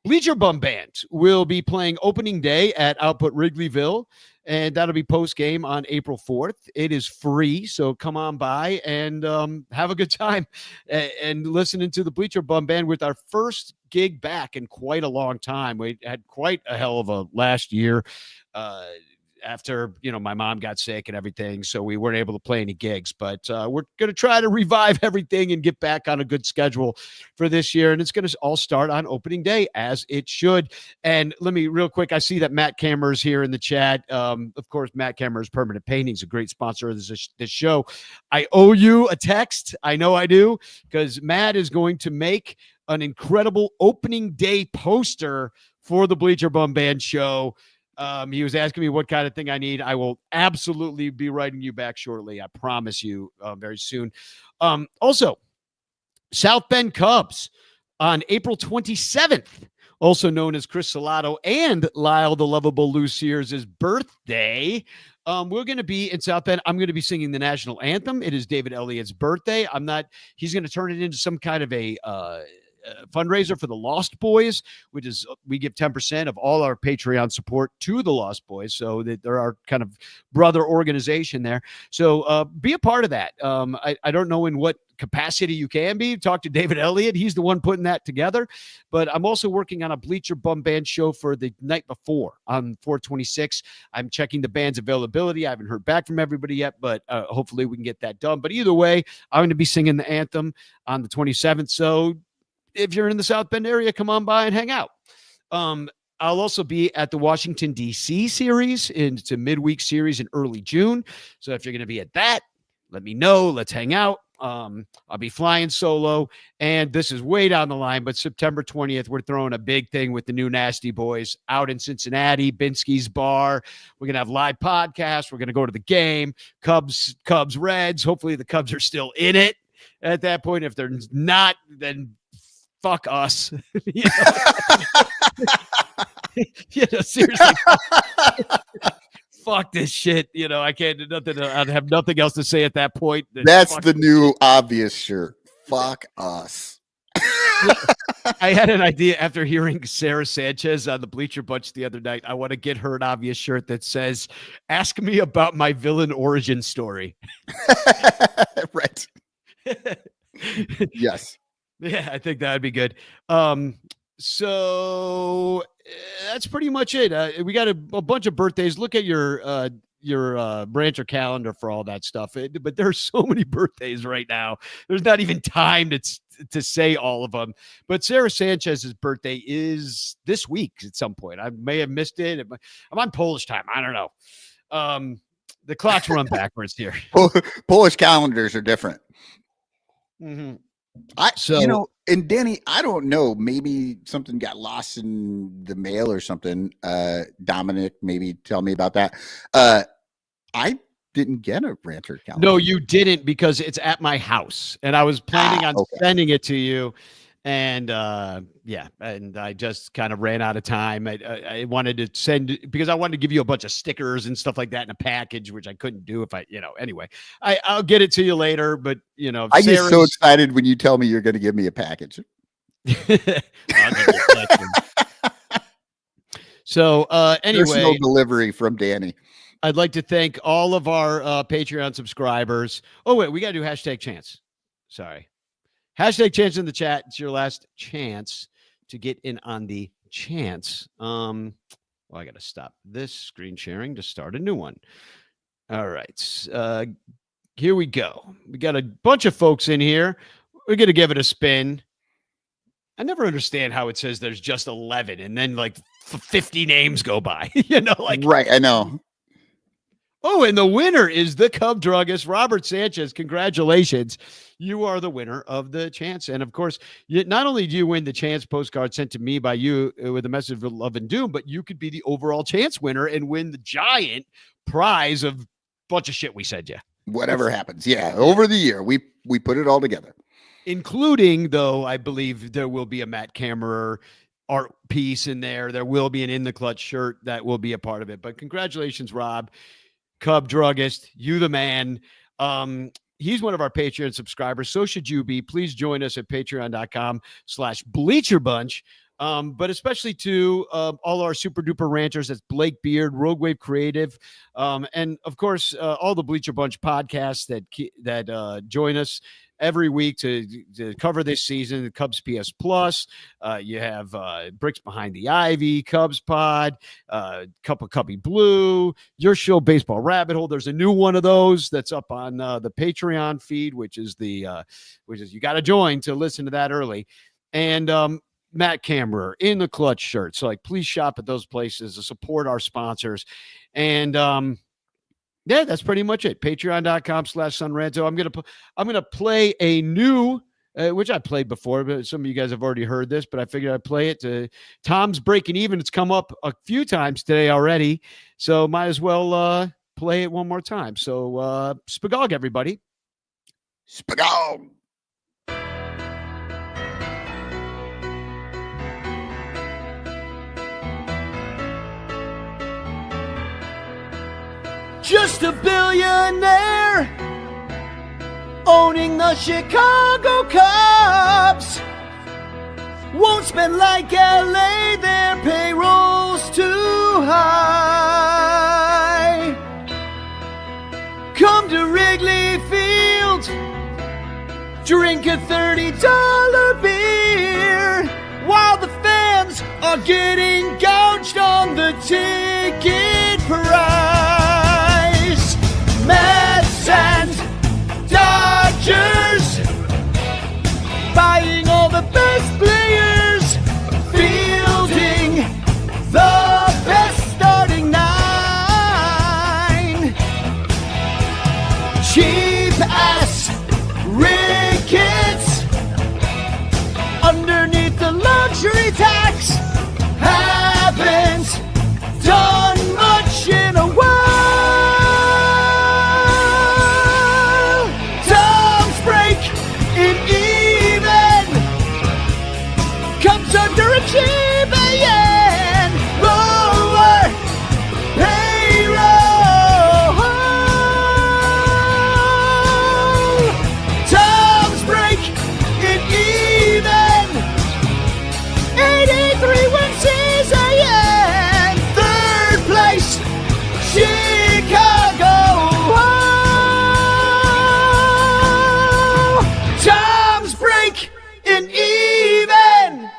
Bleacher Bum Band will be playing opening day at Output Wrigleyville, and that'll be post-game on April 4th. It is free, so come on by and have a good time and listening to the Bleacher Bum Band with our first gig back in quite a long time. We had quite a hell of a last year after, my mom got sick and everything, so we weren't able to play any gigs, but we're going to try to revive everything and get back on a good schedule for this year, and it's going to all start on opening day, as it should. And let me real quick, I see that Matt Kammer's here in the chat. Of course, Matt Kammer's Permanent Paintings, a great sponsor of this show. I owe you a text. I know I do, because Matt is going to make an incredible opening day poster for the Bleacher Bum Band show. He was asking me what kind of thing I need. I will absolutely be writing you back shortly. I promise you, very soon. Also, South Bend Cubs on April 27th, also known as Chris Salato and Lyle the Lovable Lucier's birthday. We're going to be in South Bend. I'm going to be singing the national anthem. It is David Elliott's birthday. He's going to turn it into some kind of a fundraiser for the Lost Boys, which is we give 10% of all our Patreon support to the Lost Boys, so that they're our kind of brother organization there. So be a part of that. I don't know in what capacity you can be. Talk to David Elliott. He's the one putting that together. But I'm also working on a Bleacher Bum Band show for the night before on 4/26. I'm checking the band's availability. I haven't heard back from everybody yet, but hopefully we can get that done. But either way, I'm going to be singing the anthem on the 27th. So if you're in the South Bend area, come on by and hang out. I'll also be at the Washington, D.C. series. It's a midweek series in early June. So if you're going to be at that, let me know. Let's hang out. I'll be flying solo. And this is way down the line, but September 20th, we're throwing a big thing with the new Nasty Boys out in Cincinnati, Binsky's Bar. We're going to have live podcasts. We're going to go to the game. Cubs, Reds. Hopefully the Cubs are still in it at that point. If they're not, then fuck us. Seriously. Fuck this shit. I can't do nothing. I'd have nothing else to say at that point. That's the new obvious shirt. Fuck us. I had an idea after hearing Sarah Sanchez on the Bleacher Bunch the other night. I want to get her an obvious shirt that says, "Ask me about my villain origin story." Right. Yes. Yeah, I think that'd be good. So that's pretty much it. We got a bunch of birthdays. Look at your Brancher calendar for all that stuff. But there's so many birthdays right now. There's not even time to say all of them. But Sarah Sanchez's birthday is this week at some point. I may have missed it. I'm on Polish time. I don't know. The clocks run backwards here. Polish calendars are different. Mm-hmm. And Danny, I don't know, maybe something got lost in the mail or something. Dominic, maybe tell me about that. I didn't get a Ranter calendar. No, you didn't, because it's at my house and I was planning on sending it to you. And and I just kind of ran out of time. I wanted to send, because I wanted to give you a bunch of stickers and stuff like that in a package, which I couldn't do if anyway, I'll get it to you later, but I get so excited when you tell me you're going to give me a package. So anyway, personal delivery from Danny. I'd like to thank all of our Patreon subscribers. Oh wait, we got to do #chance. Sorry. #chance in the chat. It's your last chance to get in on the chance. I got to stop this screen sharing to start a new one. All right. Here we go. We got a bunch of folks in here. We're going to give it a spin. I never understand how it says there's just 11 and then 50 names go by. Right. I know. Oh, and the winner is the Cub druggist, Robert Sanchez. Congratulations. You are the winner of the chance. And of course, not only do you win the chance postcard sent to me by you with a message of love and doom, but you could be the overall chance winner and win the giant prize of bunch of shit we said, yeah. Whatever happens. Yeah. Over the year, we put it all together. Including, though, I believe there will be a Matt Kammerer art piece in there. There will be an In the Clutch shirt that will be a part of it. But congratulations, Rob, Cub Druggist, you the man. He's one of our Patreon subscribers. So should you be. Please join us at patreon.com/bleacherbunch. But especially to all our super duper ranters. That's Blake Beard, Rogue Wave Creative. And of course, all the Bleacher Bunch podcasts that join us every week to cover this season. The Cubs PS Plus. You have Bricks Behind the Ivy, Cubs Pod, Cup of Cubby Blue, your show Baseball Rabbit Hole. There's a new one of those that's up on the Patreon feed, which is you got to join to listen to that early. And Matt Kammerer, In the Clutch shirt. So please shop at those places to support our sponsors. And yeah, that's pretty much it. Patreon.com/sunranto. I'm gonna play a new, which I played before, but some of you guys have already heard this, but I figured I'd play it to Tom's Breaking Even. It's come up a few times today already, so might as well play it one more time. So spagog, everybody. Spagog. Just a billionaire owning the Chicago Cubs. Won't spend like LA, their payroll's too high. Come to Wrigley Field, drink a $30 beer, while the fans are getting gouged on the ticket price. Mets and Dodgers buying all the best players, fielding the best starting nine. Cheap ass Ricketts underneath the luxury tax haven't done much in a while. Achieving lower payroll. Tom's break it even. 83 win season. Third place, Chicago. Tom's break it even.